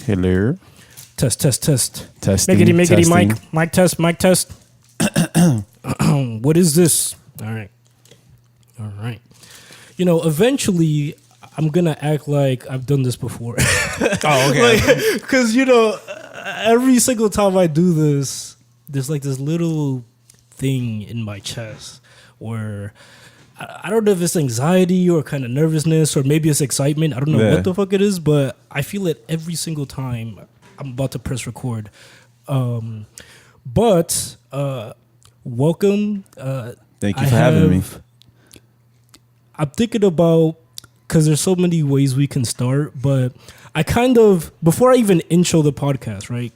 Hello. Test. Testing. Miggity, Testing. mic test. What is this? All right. You know, eventually I'm going to act like I've done this before. Oh, okay. Because, you know, every single time I do this, there's like this little thing in my chest where I don't know if it's anxiety or kind of nervousness or maybe it's excitement. I don't know what the fuck it is, but I feel it every single time I'm about to press record. Welcome. Thank you for having me. I'm thinking about, because there's so many ways we can start, but I kind of, before I even intro the podcast, right?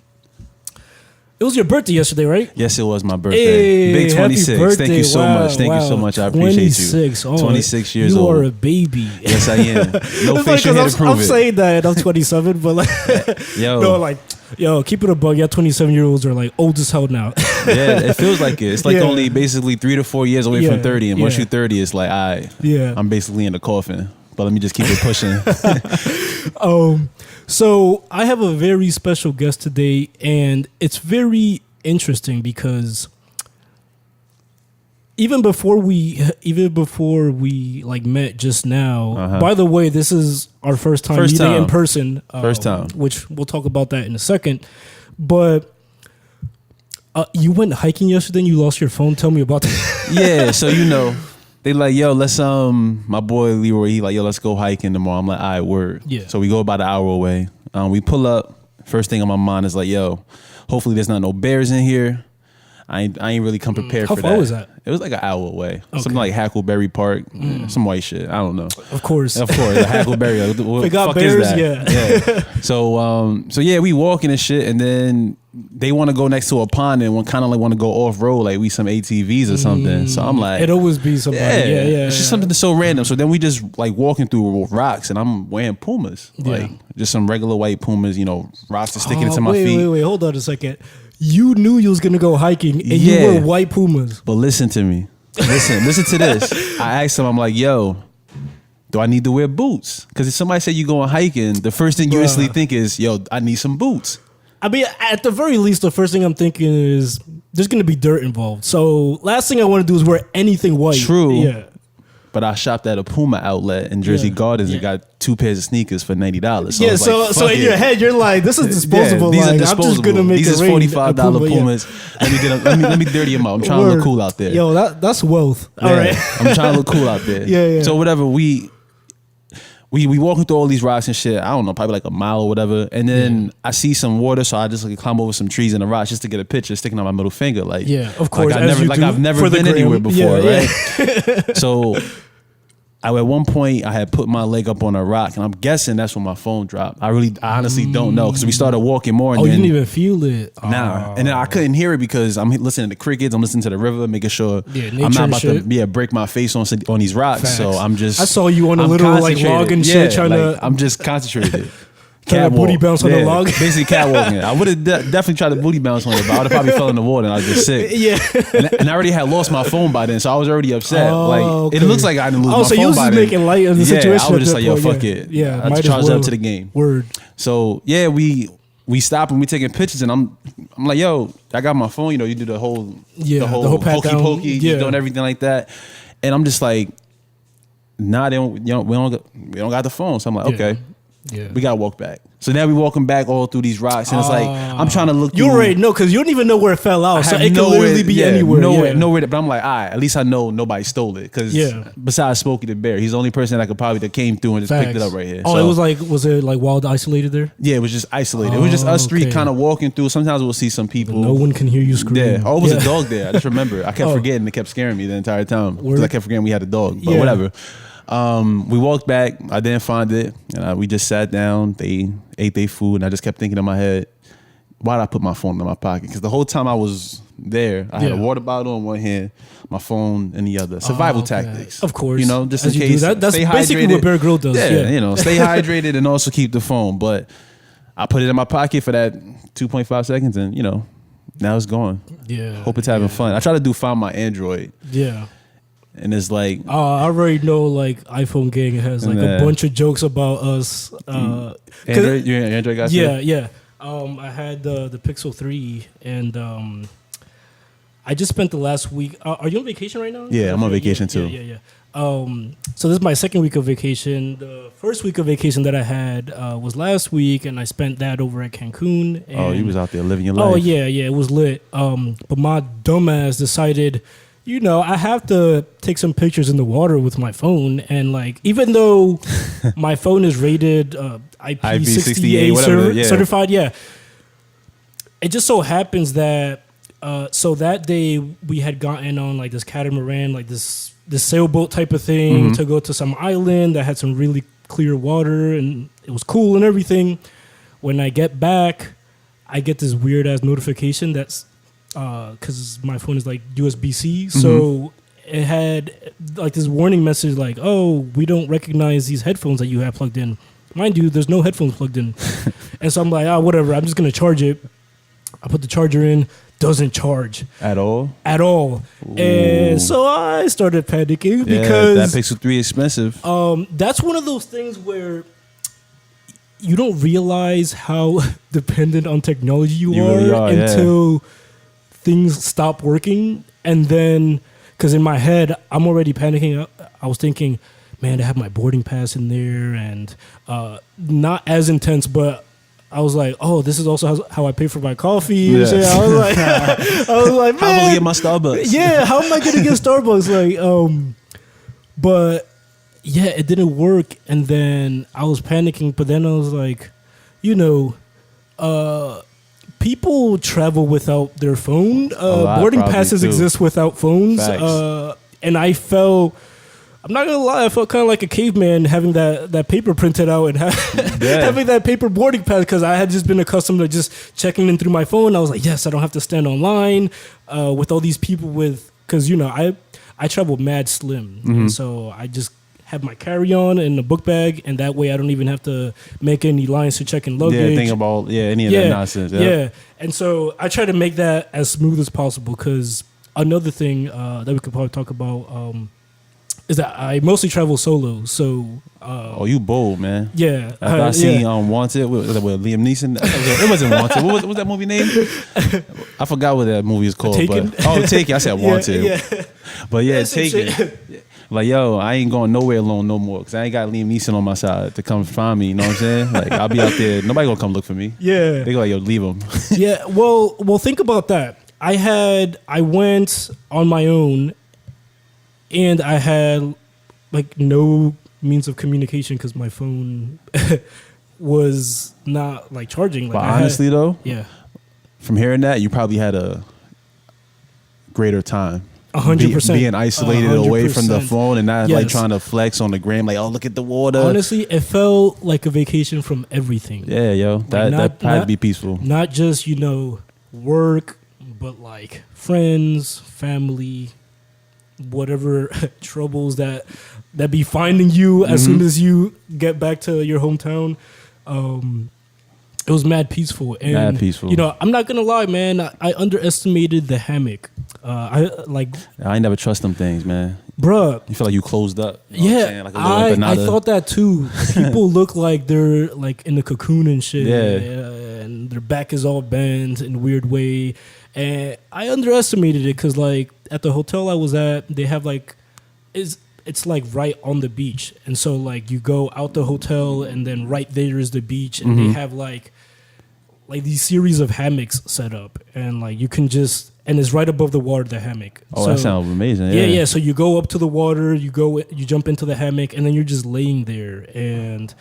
It was your birthday yesterday, right? Yes, it was my birthday. Hey, Big 26. birthday. Thank you so much. Thank you so much. I appreciate you. 26. Oh, 26 years old. You are a baby. Yes, I am. No facial hair to prove I'm it. saying that I'm 27, but like, keep it a bug. Yeah, 27-year-olds are like old as hell now. Yeah, it feels like it. It's like only basically 3 to 4 years away from 30, and once you're 30, it's like, I'm basically in the coffin. But let me just keep it pushing. So I have a very special guest today, and it's very interesting because even before we like met just now. By the way, this is our first time meeting in person. First time, which we'll talk about that in a second. But you went hiking yesterday and you lost your phone. Tell me about that. Yeah, so you know. They like, yo, let's my boy Leroy, he like, yo, let's go hiking tomorrow. I'm like, all right, word. Yeah. So we go about an hour away. We pull up. First thing on my mind is like, yo, hopefully there's not no bears in here. I ain't really come prepared for that. How far was that? It was like an hour away. Okay. Something like Hackleberry Park, some white shit. I don't know. Of course, the Hackleberry. Like, what they got fuck bears, is that? Yeah. So yeah, we walking and shit, and then they want to go next to a pond and kind of like want to go off road, like we some ATVs or something. So I'm like, it always be somebody. Yeah. It's just something that's so random. So then we just like walking through rocks, and I'm wearing Pumas, like just some regular white Pumas. You know, rocks are sticking into my feet. Wait, hold on a second. You knew you was gonna go hiking, and you wore white Pumas. But listen to me. Listen to this. I asked him, I'm like, yo, do I need to wear boots? Because if somebody said you going hiking, the first thing you instantly think is, yo, I need some boots. I mean, at the very least, the first thing I'm thinking is there's going to be dirt involved. So last thing I want to do is wear anything white. True. Yeah. But I shopped at a Puma outlet in Jersey Gardens and got 2 pairs of sneakers for $90. So in your head, you're like, this is disposable. These are like, disposable. I'm just going to make these it are rain. $45 Pumas. Let me dirty them out. I'm trying to look cool out there. Yo, that's wealth. Yeah, all right. I'm trying to look cool out there. Yeah. So whatever, we walking through all these rocks and shit. I don't know, probably like a mile or whatever. And then I see some water, so I just like climb over some trees and the rocks just to get a picture, sticking out my middle finger. Like, of course. I've never been anywhere before, right? So at one point I had put my leg up on a rock, and I'm guessing that's when my phone dropped. I honestly don't know, because we started walking more. And you didn't even feel it. Nah, and then I couldn't hear it because I'm listening to crickets. I'm listening to the river, making sure I'm not about to break my face on these rocks. Facts. So I'm just. I saw you on a little like log and shit, trying to. I'm just concentrated. Booty bounce on the log. Basically catwalking. I would have definitely tried to booty bounce on it, but I would have probably fell in the water and I was just sick. Yeah. And I already had lost my phone by then, so I was already upset. It looks like I didn't lose my phone by then. So you was just making light of the situation. I was just like, yo, fuck it. Yeah, I charged up to the game. Word. So yeah, we stop and we taking pictures, and I'm like, yo, I got my phone. You know, you do the whole hokey pokey, just doing everything like that, and I'm just like, nah, we don't got the phone. So I'm like, okay. Yeah. We gotta walk back. So now we walking back all through these rocks, and it's like I'm trying to look. You already know, because you don't even know where it fell out, so it could literally be anywhere. Nowhere. But I'm like, all right, at least I know nobody stole it. Because besides Smokey the Bear, he's the only person that came through and just picked it up right here. Oh, so, was it like wild isolated there? Yeah, it was just isolated. It was just us three kind of walking through. Sometimes we'll see some people. But no one can hear you scream. Yeah, it was a dog there. I just remember. I kept forgetting. It kept scaring me the entire time because I kept forgetting we had a dog. But whatever. We walked back. I didn't find it. We just sat down. They ate their food, and I just kept thinking in my head, why did I put my phone in my pocket? Because the whole time I was there, I had a water bottle in one hand, my phone in the other. Survival tactics, of course. You know, just in case. That's stay basically hydrated. what Bear Grylls does. Yeah, you know, stay hydrated and also keep the phone. But I put it in my pocket for that 2.5 seconds, and now it's gone. Yeah. Hope it's having fun. I try to do Find My Android. Yeah. and it's like I already know like iPhone gang has like a bunch of jokes about us. Android, your Android guys? Yeah. I had the Pixel 3 and I just spent the last week. Are you on vacation right now? Yeah, I'm on vacation too. Yeah. So this is my second week of vacation. The first week of vacation that I had was last week, and I spent that over at Cancun. And you was out there living your life. Oh yeah, it was lit. But my dumbass decided, I have to take some pictures in the water with my phone, and like even though my phone is rated IP68 certified, it just so happens that so that day we had gotten on like this catamaran, like this sailboat type of thing to go to some island that had some really clear water, and it was cool and everything. When I get back, I get this weird ass notification that's because my phone is like USB-C, so it had like this warning message like, oh, we don't recognize these headphones that you have plugged in. Mind you, there's no headphones plugged in. And so I'm like, whatever, I'm just gonna charge it. I put the charger in, doesn't charge at all. Ooh. And so I started panicking because that Pixel 3 is expensive. That's one of those things where you don't realize how dependent on technology you really are until things stop working. And then, because in my head, I'm already panicking. I was thinking, man, I have my boarding pass in there, and not as intense, but I was like, oh, this is also how I pay for my coffee. Yeah. And shit. I was like, man, how am I gonna get my Starbucks? Yeah, how am I gonna get Starbucks? Like, but yeah, it didn't work, and then I was panicking. But then I was like, people travel without their phone. Boarding passes exist without phones, and I felt. I'm not gonna lie, I felt kind of like a caveman having that paper printed out and having that paper boarding pass, because I had just been accustomed to just checking in through my phone. I was like, yes, I don't have to stand online with all these people because I travel mad slim, and so I just have my carry-on and a book bag, and that way I don't even have to make any lines to check in luggage. Yeah, think about any of that nonsense. Yeah, and so I try to make that as smooth as possible, because another thing that we could probably talk about is that I mostly travel solo. So you bold, man. Yeah. I seen Wanted with Liam Neeson. It wasn't Wanted. What was that movie name? I forgot what that movie is called. Taken? Taken. I said Wanted. Yeah. But Taken. Like, yo, I ain't going nowhere alone no more, because I ain't got Liam Neeson on my side to come find me. You know what I'm saying? Like, I'll be out there. Nobody gonna come look for me. Yeah. They go like, yo, leave him. Yeah. Well, think about that. I went on my own, and I had like no means of communication because my phone was not like charging. Like, but honestly, though, from hearing that, you probably had a greater time. 100%. Being isolated 100%. Away from the phone and not like trying to flex on the gram, like, oh, look at the water. Honestly, it felt like a vacation from everything. Yeah, yo, that had to be peaceful. Not just work, but like friends, family, whatever troubles that be finding you as soon as you get back to your hometown. It was mad peaceful. And, mad peaceful. I'm not gonna lie, man. I underestimated the hammock. I ain't never trust them things, man. Bruh. You feel like you closed up. Like I thought that too. People look like they're like in a cocoon and shit. Yeah. And their back is all bent in a weird way. And I underestimated it because like at the hotel I was at, they have like it's like right on the beach. And so like you go out the hotel and then right there is the beach, and they have like these series of hammocks set up, and like you can just, and it's right above the water, the hammock. Oh, that sounds amazing. Yeah. So you go up to the water, you jump into the hammock, and then you're just laying there and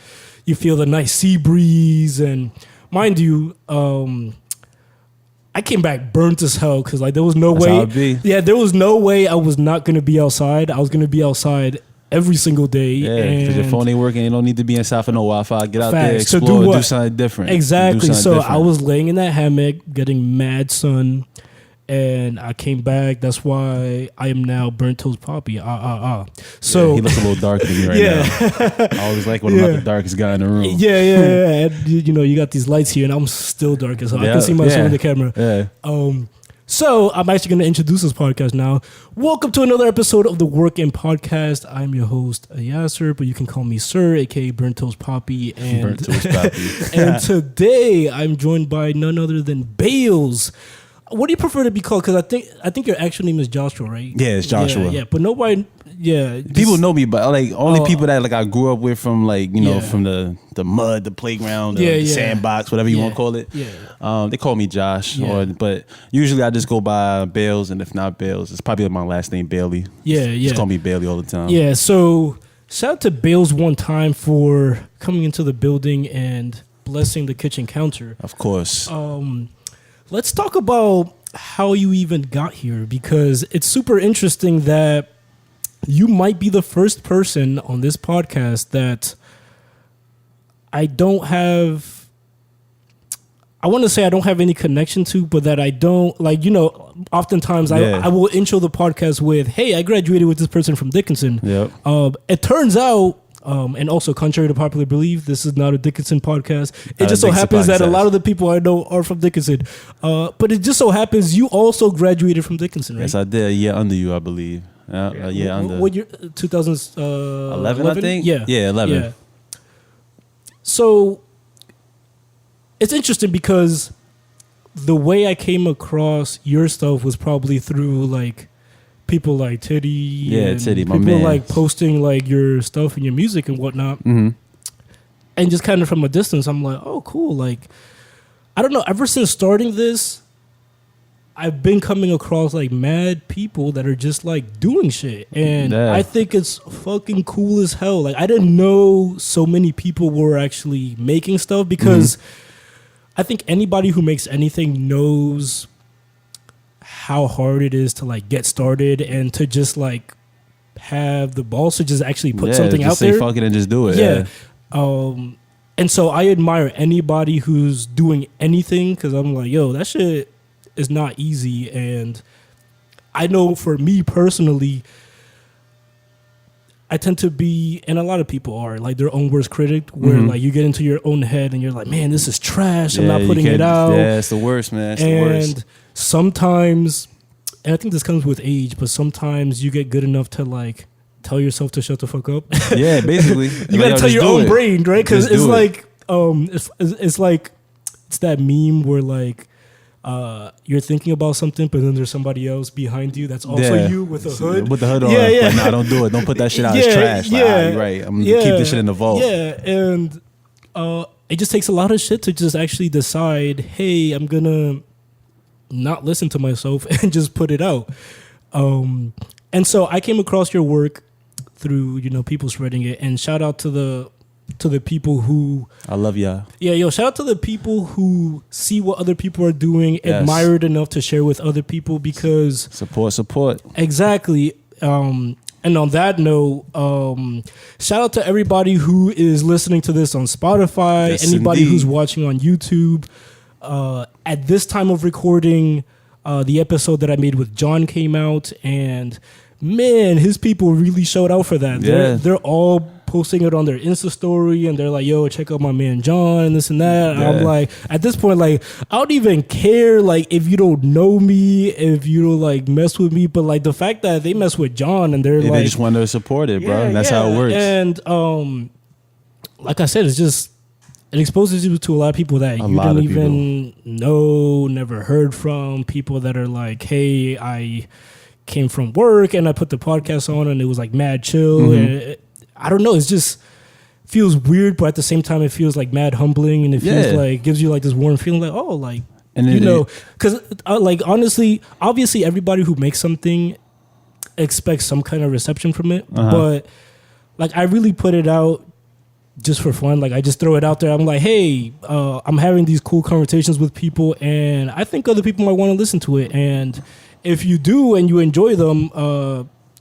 you feel the nice sea breeze. And mind you, I came back burnt as hell because like there was no way. Yeah, there was no way I was not going to be outside. I was going to be outside every single day. Yeah, because your phone ain't working. You don't need to be inside for no Wi-Fi. Get out there, explore, do something different. Exactly. So I was laying in that hammock, getting mad sun, and I came back. That's why I am now burnt toast Poppy. So he looks a little darker than me right now. I always like when I'm not the darkest guy in the room. Yeah. And, you got these lights here, and I'm still dark as hell. I can see myself in the camera. Yeah. So I'm actually going to introduce this podcast now. Welcome to another episode of the Work In Podcast. I'm your host, Yasser, but you can call me Sir, aka Burnt Toast Poppy. And today I'm joined by none other than Bailz. What do you prefer to be called? Because I think your actual name is Joshua, right? Yeah, it's Joshua. Yeah, but nobody. Yeah, people know me, but like only people that like I grew up with from like from the mud, the playground, the sandbox, whatever you want to call it. Yeah, they call me Josh, but usually I just go by Bailz, and if not Bailz, it's probably my last name Bailey. Just call me Bailey all the time. Yeah, so shout out to Bailz one time for coming into the building and blessing the kitchen counter. Of course. Let's talk about how you even got here, because it's super interesting that you might be the first person on this podcast that I don't have any connection to, but that I don't like, oftentimes I will intro the podcast with, hey, I graduated with this person from Dickinson. Yep. It turns out, and also contrary to popular belief, this is not a Dickinson podcast. It just so happens that a lot of the people I know are from Dickinson. But it just so happens you also graduated from Dickinson, right? Yes, I did. A year under you, I believe. Yeah, under. What year? 2011, I think? Yeah, 11. Yeah. So it's interesting because the way I came across your stuff was probably through like people like Titty. Yeah, Titty, my man. People like posting like your stuff and your music and whatnot. Mm-hmm. And just kind of from a distance, I'm like, oh, cool. Like, I don't know. Ever since starting this, I've been coming across like mad people that are just like doing shit. And I think it's fucking cool as hell. Like, I didn't know so many people were actually making stuff, because I think anybody who makes anything knows how hard it is to like get started and to just like have the balls to just actually put something out there. Say fuck it and just do it. Yeah. And so I admire anybody who's doing anything, because I'm like, yo, that shit is not easy. And I know for me personally, I tend to be, and a lot of people are, like their own worst critic, where like you get into your own head and you're like, man, this is trash. I'm not putting it out. Yeah, it's the worst, man. It's the worst. And sometimes, and I think this comes with age, but sometimes you get good enough to like tell yourself to shut the fuck up. Yeah, basically. You gotta tell your own brain, right? Because it's like, it's like, it's that meme where like, you're thinking about something, but then there's somebody else behind you that's also you with a hood. With the hood on. Yeah. Like, nah, don't do it. Don't put that shit out. It's trash. Like, you're right. I'm going to keep this shit in the vault. Yeah, and it just takes a lot of shit to just actually decide, hey, I'm going to not listen to myself and just put it out. And so I came across your work through, people spreading it, and shout out to the people who, I love y'all. Yeah, shout out to the people who see what other people are doing, admire it enough to share with other people, because support. Exactly. And on that note, shout out to everybody who is listening to this on Spotify, anybody who's watching on YouTube. At this time of recording, the episode that I made with John came out, and man, his people really showed out for that. Yeah. They're all posting it on their Insta story, and they're like, yo, check out my man John and this and that. Yeah. I'm like, at this point, like, I don't even care like if you don't know me, if you don't like mess with me, but like the fact that they mess with John and they're like, they just want to support it, bro. That's how it works. And like I said, it exposes you to a lot of people that you didn't even know, never heard from, people that are like, hey, I came from work and I put the podcast on and it was like mad chill. And I don't know. It's just feels weird, but at the same time, it feels like mad humbling, and it feels like gives you like this warm feeling, like, oh, like, and because like honestly, obviously, everybody who makes something expects some kind of reception from it, but like I really put it out just for fun. Like I just throw it out there. I'm like, hey, I'm having these cool conversations with people, and I think other people might want to listen to it, and if you do and you enjoy them,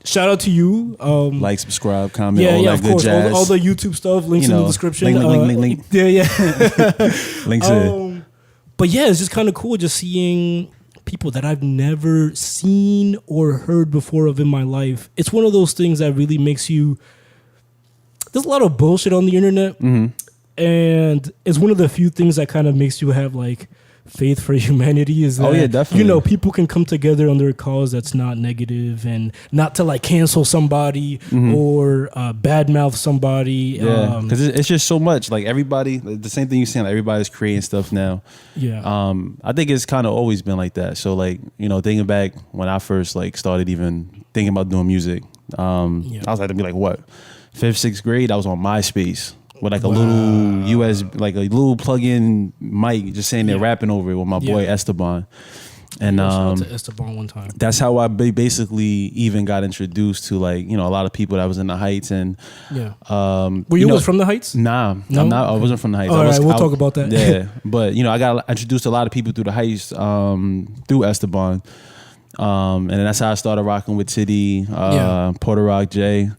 shout out to you. Like, subscribe, comment, all that of good course, jazz. All the YouTube stuff, links in the description. Link. Yeah. Links in. But yeah, it's just kind of cool just seeing people that I've never seen or heard before of in my life. It's one of those things that really makes you... There's a lot of bullshit on the internet. And it's one of the few things that kind of makes you have like faith for humanity is that, oh yeah, definitely. People can come together under a cause that's not negative and not to like cancel somebody or badmouth somebody. Yeah, because it's just so much. Like everybody, the same thing you're saying. Like everybody's creating stuff now. Yeah. I think it's kind of always been like that. So like thinking back when I first like started even thinking about doing music, I was like to be like what 5th, 6th grade. I was on MySpace with like a little like a little plug-in mic, just sitting there rapping over it with my boy Esteban. And shout out to Esteban one time. That's how I basically even got introduced to like a lot of people that was in the Heights. And were you was from the Heights? Nah, no? I'm not. I wasn't from the Heights. All right, we'll talk about that. Yeah, but I got introduced to a lot of people through the Heights, through Esteban. And then that's how I started rocking with Titty, Porter Rock J,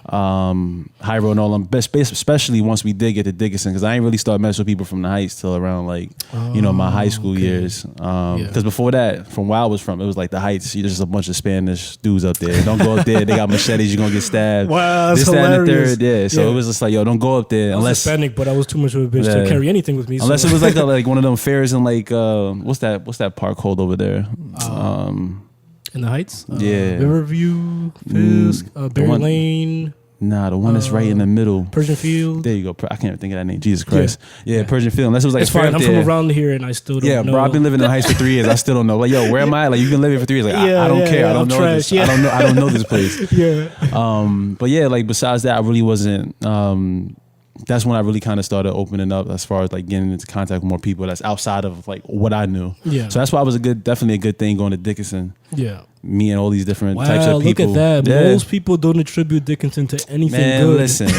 Hyro and all them. Especially once we did get to Dickinson, because I ain't really start messing with people from the Heights till around like my high school years. Because before that, from where I was from, it was like the Heights. You're just a bunch of Spanish dudes up there. Don't go up there. They got machetes. You're gonna get stabbed. Wow, that's this, hilarious. That, and the third. Yeah. So it was just like, yo, don't go up there unless I was Hispanic, but I was too much of a bitch to carry anything with me. Unless it was like like one of them fairs in like what's that park called over there? In the Heights? Riverview, Fisk, Berry Lane. Nah, the one that's right in the middle. Persian Field. There you go. I can't think of that name. Jesus Christ. Yeah, Persian Field. Unless it was like it's fine. I'm from around here and I still don't know. Yeah, bro, I've been living in the Heights for 3 years. I still don't know. Like, yo, where am I? Like, you've been living for 3 years. Like, I don't care. I don't know trash, this. I don't know this place. Yeah. But yeah, like besides that, I really wasn't. That's when I really kind of started opening up as far as like getting into contact with more people that's outside of like what I knew. Yeah. So that's why it was definitely a good thing going to Dickinson. Yeah. Me and all these different types of people. Look at that. Yeah. Most people don't attribute Dickinson to anything good. Listen,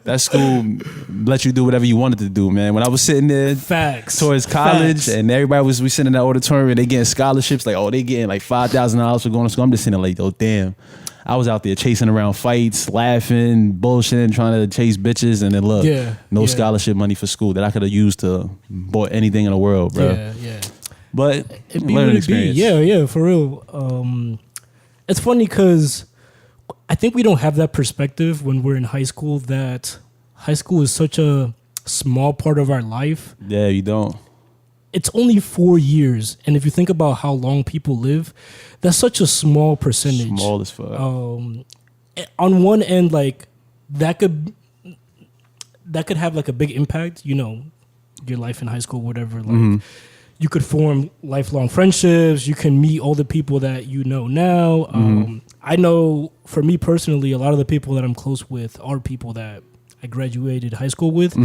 that school let you do whatever you wanted to do, man. When I was sitting there towards college and everybody we sitting in that auditorium and they getting scholarships, like, they getting like $5,000 for going to school. I'm just sitting there like, oh, damn. I was out there chasing around fights, laughing, bullshitting, trying to chase bitches, and then look, no scholarship money for school that I could have used to bought anything in the world, bro. Yeah. But it'd be what it be. Yeah, for real. It's funny because I think we don't have that perspective when we're in high school, that high school is such a small part of our life. Yeah, you don't. It's only 4 years, and if you think about how long people live, that's such a small percentage. Small as fuck. On one end, like that could have like a big impact. Your life in high school, whatever. Like you could form lifelong friendships. You can meet all the people that you know now. I know, for me personally, a lot of the people that I'm close with are people that I graduated high school with.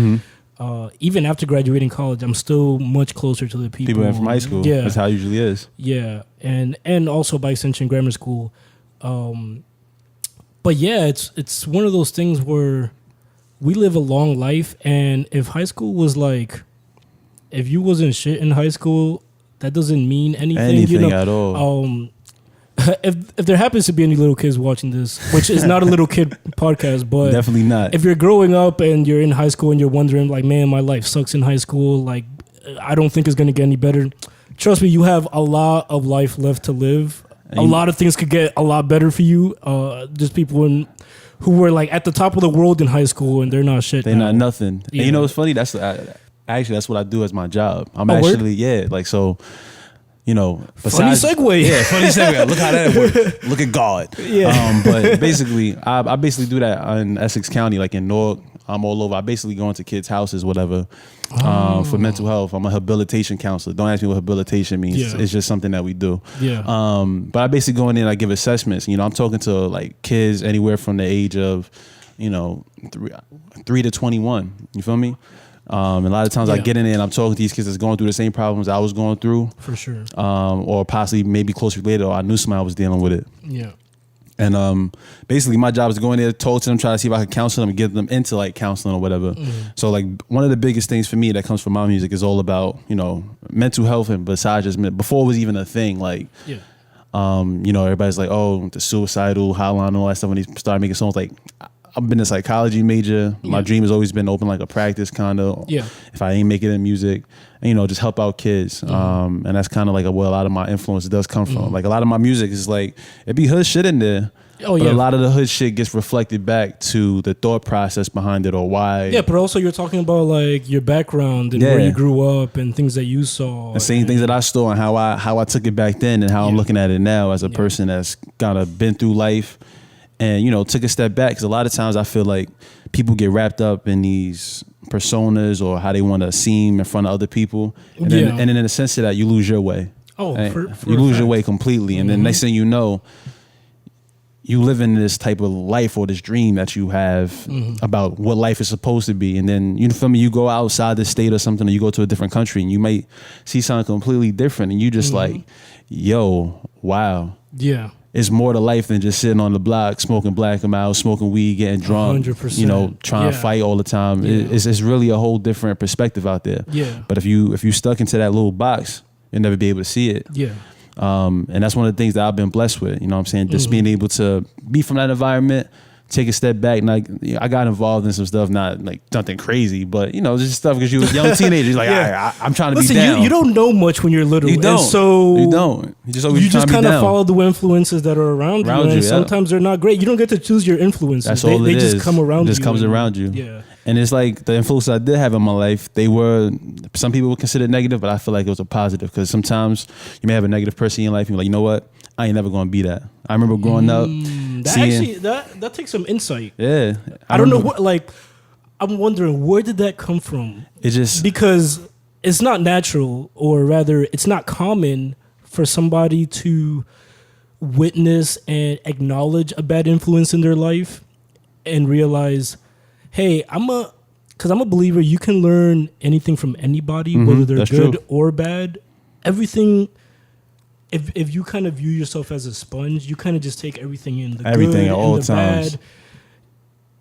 Even after graduating college, I'm still much closer to the people from high school. Yeah, that's how it usually is. Yeah, and also by extension grammar school. But yeah, it's one of those things where we live a long life, and if high school was like, if you wasn't shit in high school, that doesn't mean anything at all. If there happens to be any little kids watching this, which is not a little kid podcast, but definitely not. If you're growing up and you're in high school and you're wondering, like, man, my life sucks in high school, like, I don't think it's going to get any better. Trust me, you have a lot of life left to live. A lot of things could get a lot better for you. Just people who were like at the top of the world in high school and they're not shit. They're not nothing. Yeah. And what's funny? That's what I do as my job. I'm like, so. Funny segue. Yeah, funny segue. Look how that works. Look at God. Yeah. But basically, I basically do that in Essex County, like in Newark. I'm all over. I basically go into kids' houses, whatever, for mental health. I'm a habilitation counselor. Don't ask me what habilitation means. Yeah. It's just something that we do. Yeah. But I basically go in there and I give assessments. I'm talking to like kids anywhere from the age of, 3 to 21. You feel me? And a lot of times I get in there and I'm talking to these kids that's going through the same problems I was going through. For sure. Or possibly maybe close related, or I knew somebody was dealing with it. Yeah. And basically my job is to go in there, talk to them, try to see if I can counsel them and get them into like counseling or whatever. So like one of the biggest things for me that comes from my music is all about, mental health, and besides just before it was even a thing, like everybody's like, oh, the suicidal hotline and all that stuff. When they started making songs, like, I've been a psychology major. My dream has always been to open like a practice kind of. Yeah. If I ain't make it in music, and, just help out kids. And that's kind of like where a lot of my influence does come from. Like a lot of my music is like, it be hood shit in there, Oh, but yeah. a lot of the hood shit gets reflected back to the thought process behind it or why. Yeah, but also you're talking about like your background and where you grew up and things that you saw. The same things that I saw and how I took it back then and how I'm looking at it now as a person that's kind of been through life and, you know, took a step back. Because a lot of times I feel like people get wrapped up in these personas or how they want to seem in front of other people. And then in a sense of that, you lose your way. Oh, right? for you lose your way completely. And then next thing you know, you live in this type of life or this dream that you have about what life is supposed to be. And then, you feel me, you go outside the state or something, or you go to a different country and you might see something completely different. And you just like, yo, wow. Yeah. It's more to life than just sitting on the block, smoking black and mild, smoking weed, getting drunk, 100%. you know, trying to fight all the time. Yeah. It's really a whole different perspective out there. Yeah. But if you stuck into that little box, you'll never be able to see it. Yeah. And that's one of the things that I've been blessed with, you know what I'm saying? Just being able to be from that environment, take a step back. And I got involved in some stuff, not like nothing crazy, but you know, just stuff because you was a young teenager. Like, I'm trying to be down. You don't know much when you're little. You don't. And so you don't. You just kind of follow the influences that are around you. And sometimes they're not great. You don't get to choose your influences. That's all they it is. just come around you. It just comes around you. Yeah. And it's like the influences I did have in my life, some people would consider negative, but I feel like it was a positive because sometimes you may have a negative person in your life and you're like, you know what? I ain't never going to be that. I remember growing up. That takes some insight. Yeah. I don't know what, like, I'm wondering, where did that come from? It just... Because it's not natural, or rather, it's not common for somebody to witness and acknowledge a bad influence in their life and realize, hey, I'm a believer you can learn anything from anybody, whether they're good or bad. Everything... If you kind of view yourself as a sponge, you kind of just take everything in, the everything good at all and the times. bad,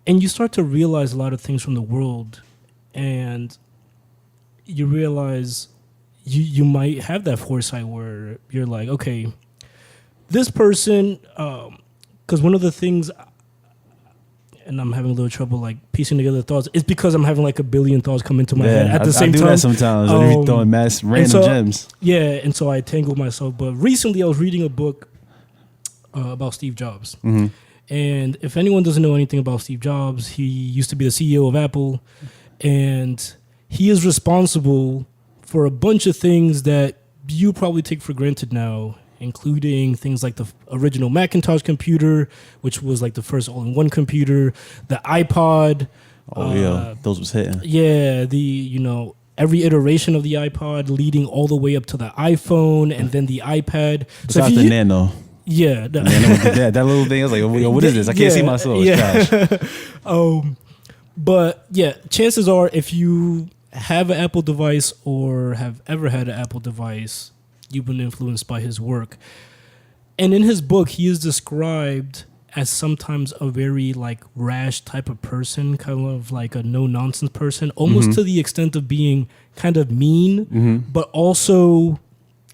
and you start to realize a lot of things from the world, and you realize you might have that foresight where you're like, okay, this person, because one of the things, and I'm having a little trouble like piecing together thoughts. It's because I'm having like a billion thoughts come into my head at the same time. I do that sometimes. I'm throwing random gems. Yeah, and so I tangle myself. But recently I was reading a book about Steve Jobs. And if anyone doesn't know anything about Steve Jobs, he used to be the CEO of Apple. And he is responsible for a bunch of things that you probably take for granted now, including things like the original Macintosh computer, which was like the first all-in-one computer, the iPod. Those was hitting. Yeah, every iteration of the iPod leading all the way up to the iPhone and then the iPad. Besides the Nano. Yeah. The Nano with that little thing, I was like, yo, what is this? I can't see myself. It's trash. But yeah, chances are if you have an Apple device or have ever had an Apple device, you've been influenced by his work. And in his book, he is described as sometimes a very like rash type of person, kind of like a no-nonsense person, almost to the extent of being kind of mean, but also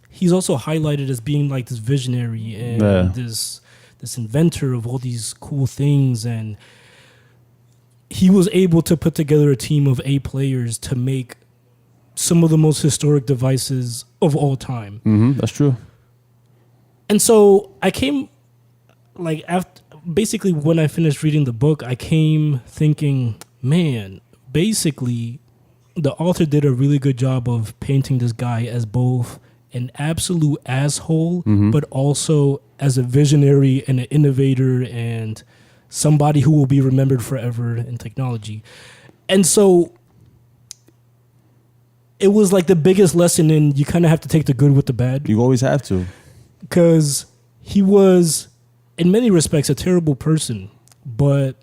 he's also highlighted as being like this visionary and this inventor of all these cool things. And he was able to put together a team of 8 players to make some of the most historic devices of all time. That's true. And so I came, like, basically when I finished reading the book, I came thinking, man, basically the author did a really good job of painting this guy as both an absolute asshole, but also as a visionary and an innovator and somebody who will be remembered forever in technology. And so it was like the biggest lesson in you kind of have to take the good with the bad. You always have to. Because he was, in many respects, a terrible person, but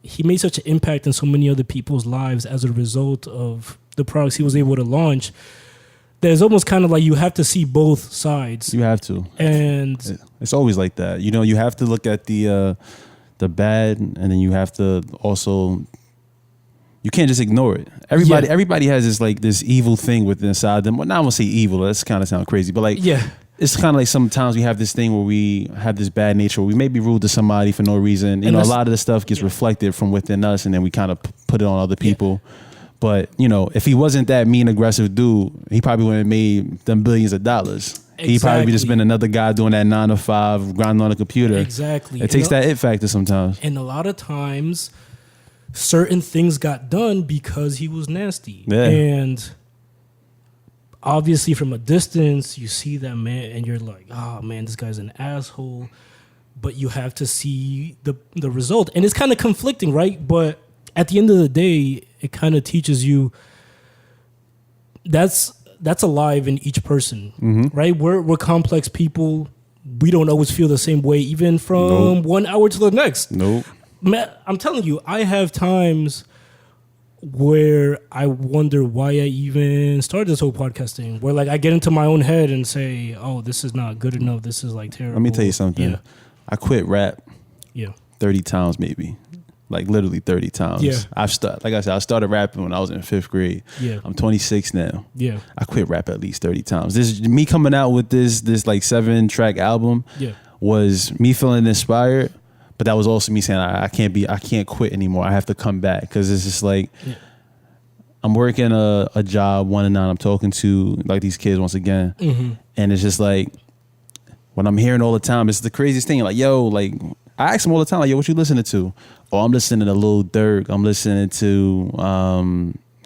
he made such an impact in so many other people's lives as a result of the products he was able to launch. There's almost kind of like you have to see both sides. You have to. And it's always like that. You know, you have to look at the bad, and then you have to also... You can't just ignore it. Everybody has this evil thing within inside them. Well, not I won't say evil. That's kind of sound crazy, but like, it's kind of like sometimes we have this thing where we have this bad nature. Where we may be rude to somebody for no reason. You know, a lot of the stuff gets reflected from within us, and then we kind of put it on other people. But you know, if he wasn't that mean, aggressive dude, he probably wouldn't have made them billions of dollars. He'd probably just been another guy doing that 9 to 5, grinding on a computer. Exactly. It takes that it factor sometimes. And a lot of times, certain things got done because he was nasty. Yeah. And obviously from a distance, you see that man and you're like, oh man, this guy's an asshole. But you have to see the result. And it's kind of conflicting, right? But at the end of the day, it kind of teaches you that's alive in each person, right? We're complex people. We don't always feel the same way, even from 1 hour to the next. Nope. Man, I'm telling you, I have times where I wonder why I even started this whole podcast thing. Where like I get into my own head and say, "Oh, this is not good enough. This is like terrible." Let me tell you something. Yeah. I quit rap. Yeah. 30 times maybe. Like literally 30 times. Yeah. Like I said, I started rapping when I was in 5th grade. Yeah. I'm 26 now. Yeah. I quit rap at least 30 times. This me coming out with this like 7-track album was me feeling inspired, but that was also me saying I can't quit anymore. I have to come back because it's just like I'm working a job 1 to 9. I'm talking to like these kids once again, and it's just like when I'm hearing all the time, it's the craziest thing. Like, yo, like I ask them all the time, like, yo, what you listening to? Oh, I'm listening to Lil Durk. I'm listening to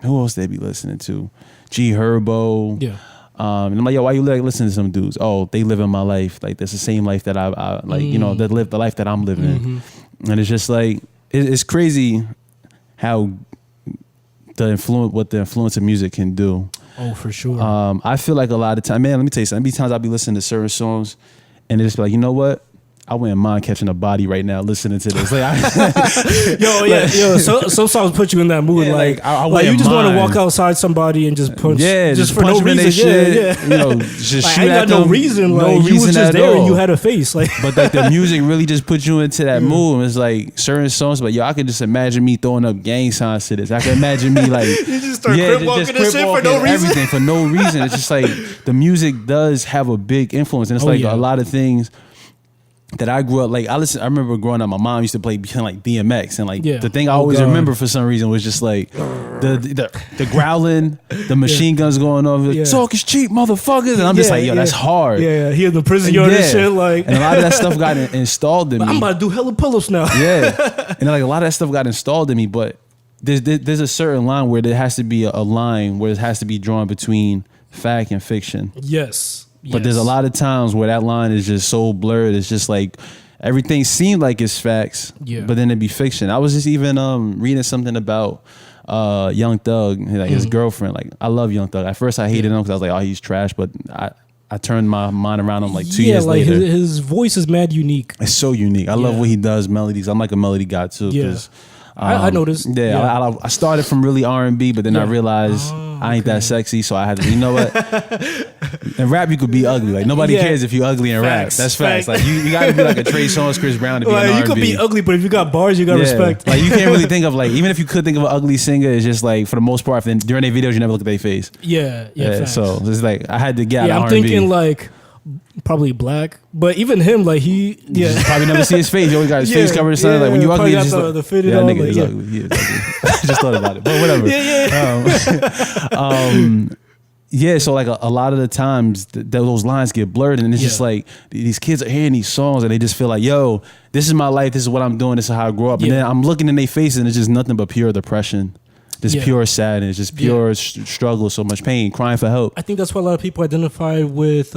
who else they be listening to? G Herbo. Yeah. And I'm like, yo, why you like listening to some dudes? Oh, they live in my life. Like that's the same life that I like, you know, that live the life that I'm living. And it's just like it's crazy how the influence of music can do. Oh, for sure. I feel like a lot of time, man, let me tell you something. Many times I'll be listening to certain songs and it's like, you know what? I wouldn't mind catching a body right now listening to this. Like, yo. Some songs put you in that mood. Yeah, like you just want to walk outside somebody and just punch. Yeah, just for no reason. Shit, you know, just like, shoot I ain't at got them. no reason. Like, no you reason was just at there all. and you had a face. Like, but like the music really just puts you into that mood. And it's like certain songs, but yo, I can just imagine me throwing up gang signs to this. I can imagine me like you just start crip walking and shit for no reason. Everything for no reason. It's just like the music does have a big influence, and it's a lot of things that I grew up like. I remember growing up, my mom used to play like DMX, and like the thing I always remember for some reason was just like the growling, the machine guns going off. Like, talk is cheap, motherfuckers, and I'm just like, yo, that's hard. Yeah, he in the prison yard and shit. Like, and a lot of that stuff got installed in me. I'm about to do hella pull-ups now. Yeah, and like a lot of that stuff got installed in me, but there's a certain line where there has to be a line where it has to be drawn between fact and fiction. Yes. But there's a lot of times where that line is just so blurred. It's just like everything seemed like it's facts, but then it'd be fiction. I was just even reading something about Young Thug, like his girlfriend. Like I love Young Thug. At first I hated him because I was like, oh, he's trash. But I turned my mind around him like 2 years later. His voice is mad unique. It's so unique. I love what he does, melodies. I'm like a melody guy too. Yeah. I noticed. Yeah, I started from really R&B, but then I realized I ain't that sexy, so I had to. You know what? In rap, you could be ugly. Like nobody cares if you ugly in rap. That's facts. Like you got to be like a Trey Songz, Chris Brown to be an R&B. You could be ugly, but if you got bars, you got respect. Like you can't really think of like even if you could think of an ugly singer, it's just like for the most part, then during their videos, you never look at their face. Yeah. So it's like I had to get out of I'm R&B. thinking like. Probably black, but even him, like you probably never see his face. You always got his face covered or something. Like when you ugly, it's just the fitted on. Nigga is ugly. He is ugly. I just thought about it, but whatever. So like a lot of the times those lines get blurred, and it's just like these kids are hearing these songs and they just feel like, yo, this is my life. This is what I'm doing. This is how I grew up. And then I'm looking in their faces and it's just nothing but pure depression. Just pure sadness, just pure struggle, so much pain, crying for help. I think that's why a lot of people identify with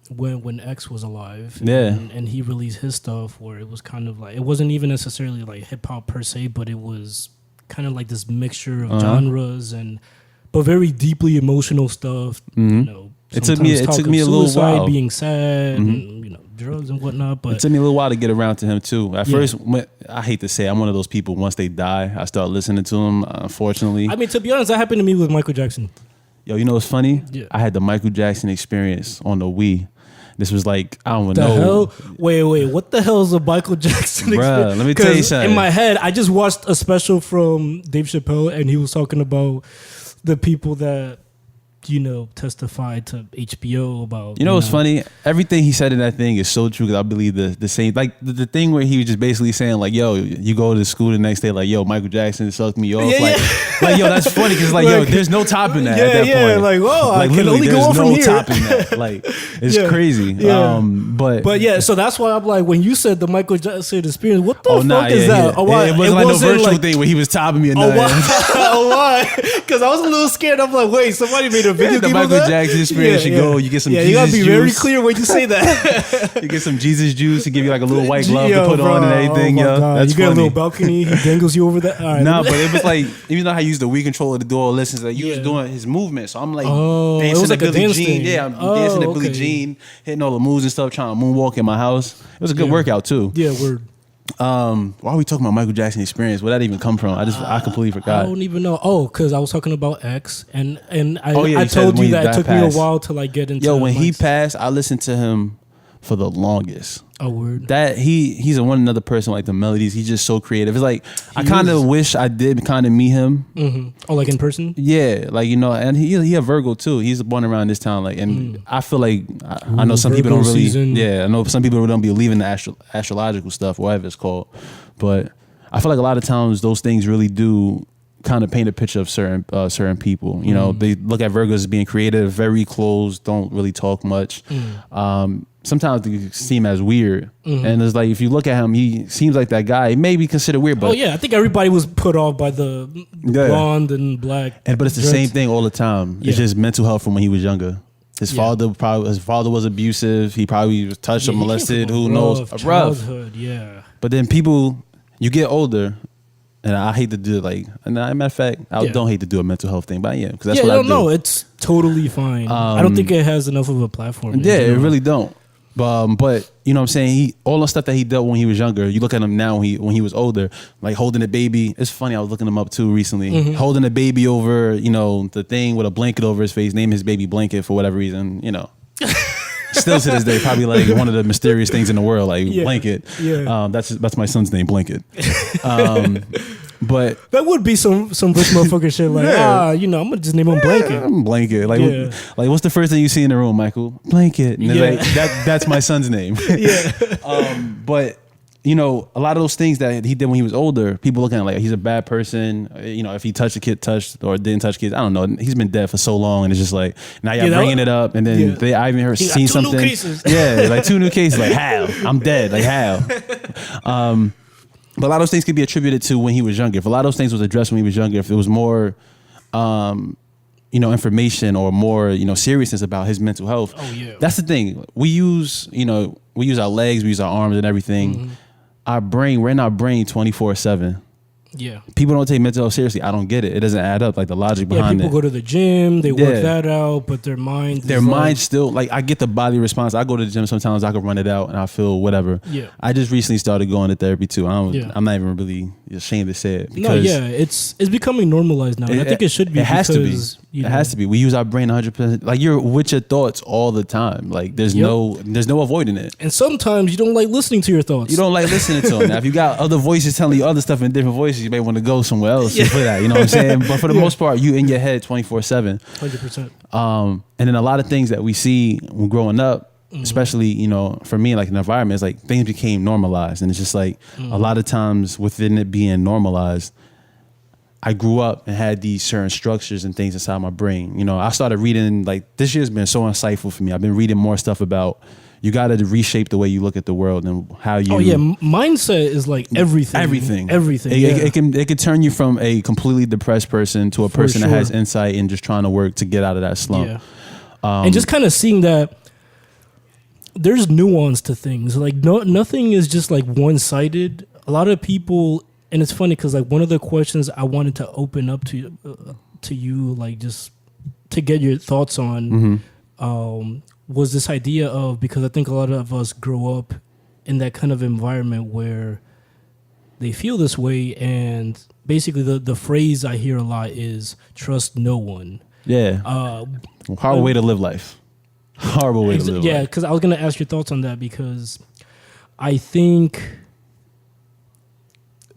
when X was alive. And he released his stuff where it was kind of like, it wasn't even necessarily like hip hop per se, but it was kind of like this mixture of genres but very deeply emotional stuff. You know, it took me a little while, being sad, and, you know, drugs and whatnot. But it took me a little while to get around to him too. At first, I hate to say, I'm one of those people. Once they die, I start listening to them. Unfortunately, I mean, to be honest, that happened to me with Michael Jackson. Yo, you know what's funny? Yeah. I had the Michael Jackson experience on the Wii. This was like, I don't know. The hell? Wait, what the hell is a Michael Jackson experience? Bruh, let me tell you something. In my head, I just watched a special from Dave Chappelle, and he was talking about the people that testified to HBO about. You know what's funny? Everything he said in that thing is so true because I believe the same. Like the thing where he was just basically saying like, "Yo, you go to school the next day, like, yo, Michael Jackson sucked me off." Like, yo, that's funny because like, yo, there's no topping that at that point. Like, whoa, like I can only go on from here. Topping that. Like, it's crazy. Yeah. But yeah, so that's why I'm like, when you said the Michael Jackson experience, what the fuck is Yeah. that? Oh, why? It wasn't like no virtual thing where he was topping me or nothing. Why? Because I was a little scared. I'm like, wait, somebody made a video game of that? The Michael Jackson experience, you go, you get some Jesus juice. You gotta be very clear when you say that. You get some Jesus juice, he give you like a little white glove to put on and everything, That's you get a little balcony, he dangles you over there. Right. Nah, but it was like, even though I used the Wii controller to do all this, like you was doing his movement, so I'm like dancing to Billie Jean. Yeah, I'm dancing to Billie Jean, hitting all the moves and stuff, trying to moonwalk in my house. It was a good workout too. Yeah, word. Why are we talking about Michael Jackson experience? Where that even come from? I completely forgot. I don't even know. Oh, because I was talking about X, and I told you that it took me a while to like get into. Yo, when he passed, I listened to him for the longest. Oh, word. That he's another person like the melodies. He's just so creative. It's like I kind of wish I did kind of meet him. Mm-hmm. Oh, like in person? Yeah, like and he a Virgo too. He's born around this time. Like, and I feel like I know some Virgo people don't really. Season. Yeah, I know some people don't believe in the astrological stuff, whatever it's called. But I feel like a lot of times those things really do kind of paint a picture of certain people. You know, they look at Virgos as being creative, very closed, don't really talk much. Sometimes they seem as weird. And it's like, if you look at him, he seems like that guy. He may be considered weird, but I think everybody was put off by the blonde and black. But it's the same thing all the time. It's just mental health from when he was younger. His father was abusive. He probably was touched or molested. Who knows? Childhood, yeah. But then you get older. And I hate to do it, like, and matter of fact, I don't hate to do a mental health thing, but because that's what I do. No, it's totally fine. I don't think it has enough of a platform. Yeah, it really don't. But you know what I'm saying? All the stuff that he dealt when he was younger, you look at him now when he was older, like holding a baby. It's funny, I was looking him up too recently. Holding a baby over, the thing with a blanket over his face, name his baby Blanket for whatever reason, Still to this day, probably like one of the mysterious things in the world, like Blanket. Yeah. That's my son's name, Blanket. But that would be some rich motherfucker shit. Like, I'm gonna just name him Blanket. Blanket. Like, what's the first thing you see in the room, Michael? Blanket. And like, that's my son's name. But a lot of those things that he did when he was older, people looking at like he's a bad person. If he touched a kid, or didn't touch kids, I don't know. He's been dead for so long, and it's just like now you're bringing it up, and then I even heard seen something. 2 new cases. Yeah, like 2 new cases. Like how? I'm dead. Like how? But a lot of those things could be attributed to when he was younger. If a lot of those things was addressed when he was younger, if it was more, information or more, seriousness about his mental health. Oh yeah. That's the thing. We use our legs, we use our arms and everything. Our brain, we're in our brain 24/7. Yeah. People don't take mental health seriously. I don't get it. It doesn't add up, like the logic behind it. People go to the gym, they work that out, but their mind still, like, I get the body response. I go to the gym sometimes, I can run it out and I feel whatever. Yeah. I just recently started going to therapy too. I'm not even really ashamed to say it. It's becoming normalized now. And I think it should be. It has to be. It has to be. We use our brain 100%. Like, you're with your thoughts all the time. Like, there's no avoiding it. And sometimes you don't like listening to your thoughts. You don't like listening to them. Now, if you got other voices telling you other stuff in different voices, you may want to go somewhere else for that. You know what I'm saying? But for the most part, you in your head 24/7. 100%. And then a lot of things that we see when growing up, especially, for me, like in the environment, it's like things became normalized. And it's just like a lot of times within it being normalized, I grew up and had these certain structures and things inside my brain. I started reading, like, this year's been so insightful for me. I've been reading more stuff about you got to reshape the way you look at the world and how you. Oh yeah, mindset is like everything. Everything. It can turn you from a completely depressed person to a person that has insight and just trying to work to get out of that slump. Yeah. And just kind of seeing that there's nuance to things. Like nothing is just like one-sided. A lot of people, and it's funny because like one of the questions I wanted to open up to you, like just to get your thoughts on. Was this idea of, because I think a lot of us grow up in that kind of environment where they feel this way, and basically the phrase I hear a lot is trust no one. Yeah. Horrible way to live life. Horrible way to live life. Yeah, because I was going to ask your thoughts on that, because I think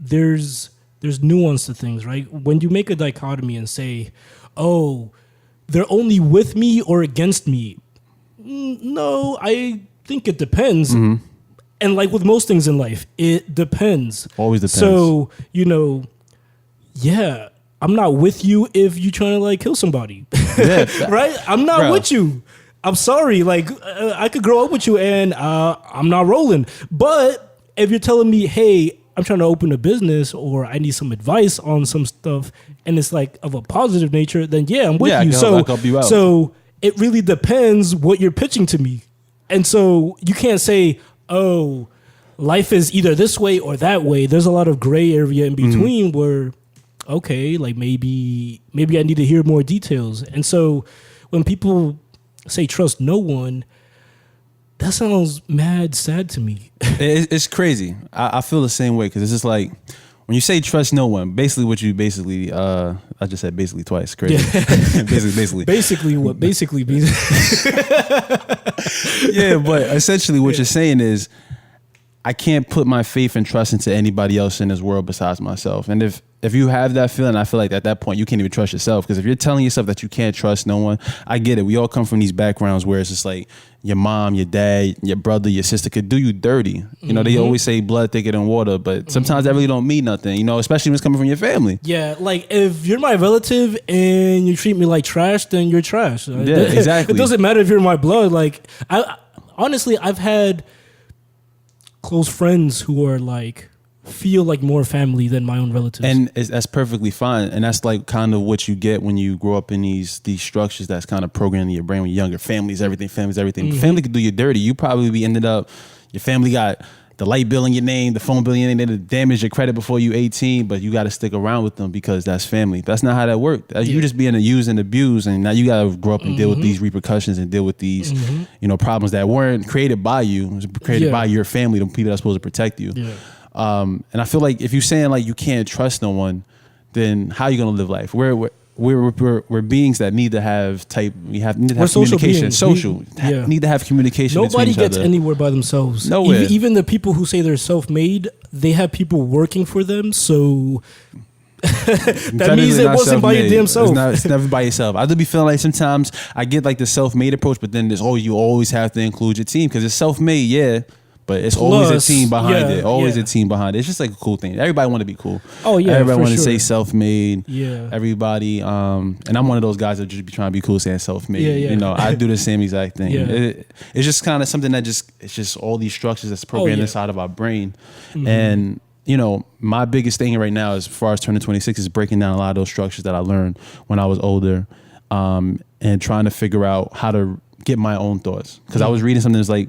there's nuance to things, right? When you make a dichotomy and say, oh, they're only with me or against me. No, I think it depends. Mm-hmm. And like with most things in life, it depends. Always depends. So, yeah, I'm not with you if you trying to like kill somebody. Yeah. Right? I'm not with you. I'm sorry. Like, I could grow up with you and I'm not rolling. But if you're telling me, hey, I'm trying to open a business or I need some advice on some stuff and it's like of a positive nature, then yeah, I'm with you. I'll help you out. So it really depends what you're pitching to me. And so you can't say, oh, life is either this way or that way. There's a lot of gray area in between where, okay, like maybe I need to hear more details. And so when people say trust no one, that sounds mad sad to me. It's crazy. I feel the same way because it's just like when you say trust no one, basically what you I just said basically twice. Crazy. Yeah. basically. Basically what basically means. Yeah, but essentially what you're saying is I can't put my faith and trust into anybody else in this world besides myself. And if you have that feeling, I feel like at that point you can't even trust yourself. Because if you're telling yourself that you can't trust no one, I get it. We all come from these backgrounds where it's just like your mom, your dad, your brother, your sister could do you dirty. You know, they always say blood thicker than water, but sometimes that really don't mean nothing, especially when it's coming from your family. Yeah, like if you're my relative and you treat me like trash, then you're trash. Yeah, exactly. It doesn't matter if you're my blood. Like, honestly, I've had close friends who are like, feel like more family than my own relatives. And that's perfectly fine. And that's like kind of what you get when you grow up in these structures that's kind of programmed in your brain when you're younger. Family's everything. Family could do you dirty. You probably ended up, your family got the light bill in your name, the phone bill in your name, they damage your credit before you 18, but you got to stick around with them because that's family. That's not how that worked. You just being used and abused, and now you got to grow up and deal with these repercussions and deal with these, problems that weren't created by you. It was created by your family, the people that's supposed to protect you. Yeah. And I feel like if you're saying like you can't trust no one, then how are you gonna live life? We're beings that need to have communication. Need to have communication. Nobody gets anywhere by themselves. Nowhere. Even the people who say they're self-made, they have people working for them. So that means it wasn't by your damn self. It's never by yourself. I do be feeling like sometimes I get like the self-made approach, but then there's you always have to include your team because it's self-made, yeah. But it's always a team behind it. Always a team behind it. It's just like a cool thing. Everybody want to be cool. Oh yeah, everybody want to say self-made. Yeah. Everybody. And I'm one of those guys that just be trying to be cool saying self-made. Yeah. I do the same exact thing. Yeah. It's just kind of something that it's just all these structures that's programmed inside of our brain. And my biggest thing right now, as far as turning 26, is breaking down a lot of those structures that I learned when I was older, and trying to figure out how to get my own thoughts. Because I was reading something that's like,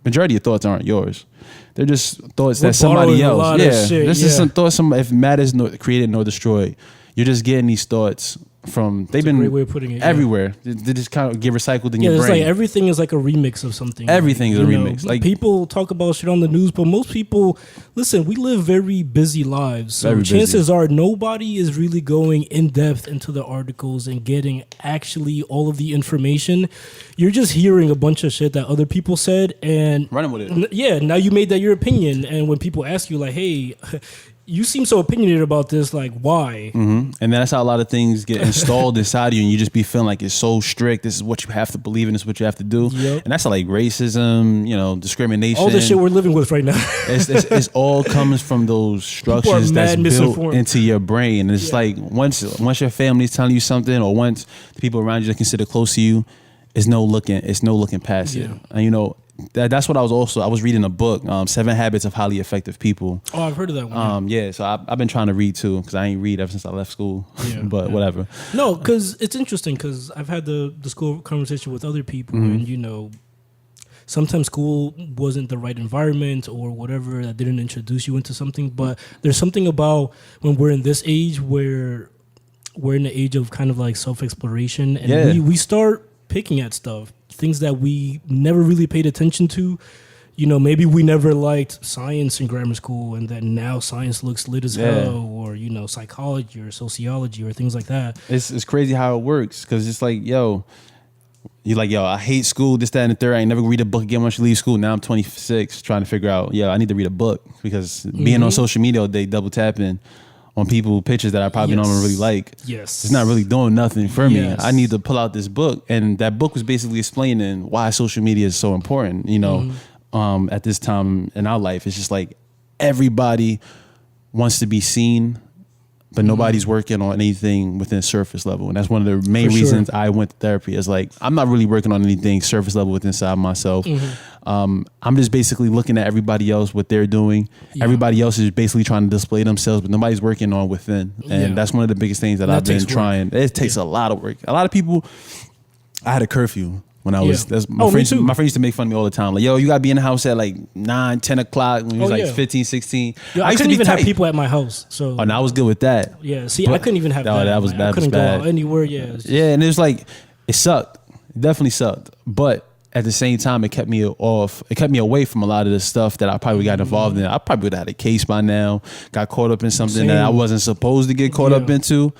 majority of thoughts aren't yours. They're just thoughts that somebody else. This is some thoughts. If matter is created nor destroyed, you're just getting these thoughts from. They've been a great way of putting it, everywhere. They just kind of get recycled in your brain. Like everything is like a remix of something. Everything is a remix. Like people talk about shit on the news, but most people listen. We live very busy lives, so chances are nobody is really going in depth into the articles and getting actually all of the information. You're just hearing a bunch of shit that other people said and running with it. Yeah, now you made that your opinion, and when people ask you like, "Hey," you seem so opinionated about this, like, why? And that's how a lot of things get installed inside you, and you just be feeling like it's so strict. This is what you have to believe in. This is what you have to do. Yep. And that's like racism, discrimination. All the shit we're living with right now. it's all comes from those structures that's built into your brain. And it's like once your family's telling you something, or once the people around you that consider close to you, it's no looking past it. And that's what I was reading a book, 7 Habits of Highly Effective People. Oh, I've heard of that one. So I've been trying to read too, because I ain't read ever since I left school. But whatever. No, because it's interesting, because I've had the school conversation with other people, and sometimes school wasn't the right environment or whatever, that didn't introduce you into something. But there's something about when we're in this age where we're in the age of kind of like self-exploration, and we start picking at stuff, things that we never really paid attention to. Maybe we never liked science in grammar school, and then now science looks lit as hell, or psychology or sociology or things like that. It's crazy how it works, because it's like, you're like, I hate school, this, that, and the third. I ain't never read a book again once you leave school. Now I'm 26, trying to figure out, I need to read a book, because being on social media all day, double tapping on people pictures that I probably don't even really like. Yes. It's not really doing nothing for me. I need to pull out this book. And that book was basically explaining why social media is so important, you know, at this time in our life. It's just like everybody wants to be seen, but nobody's working on anything within surface level. And that's one of the main reasons I went to therapy. Is like, I'm not really working on anything surface level within inside myself. I'm just basically looking at everybody else, what they're doing. Everybody else is basically trying to display themselves, but nobody's working on within. And that's one of the biggest things that I've been trying. It takes a lot of work. A lot of people, I had a curfew when I was, my friends used to make fun of me all the time. Like, yo, you got to be in the house at like 9, 10 o'clock when you was like 15, 16. Yo, I couldn't even have people at my house. So and I was good with that. Yeah, see, I couldn't even have that. That was bad. I couldn't go out anywhere, and it was like, it sucked. It definitely sucked. But at the same time, it kept me off. It kept me away from a lot of the stuff that I probably got involved in. I probably would have had a case by now, got caught up in something that I wasn't supposed to get caught up into.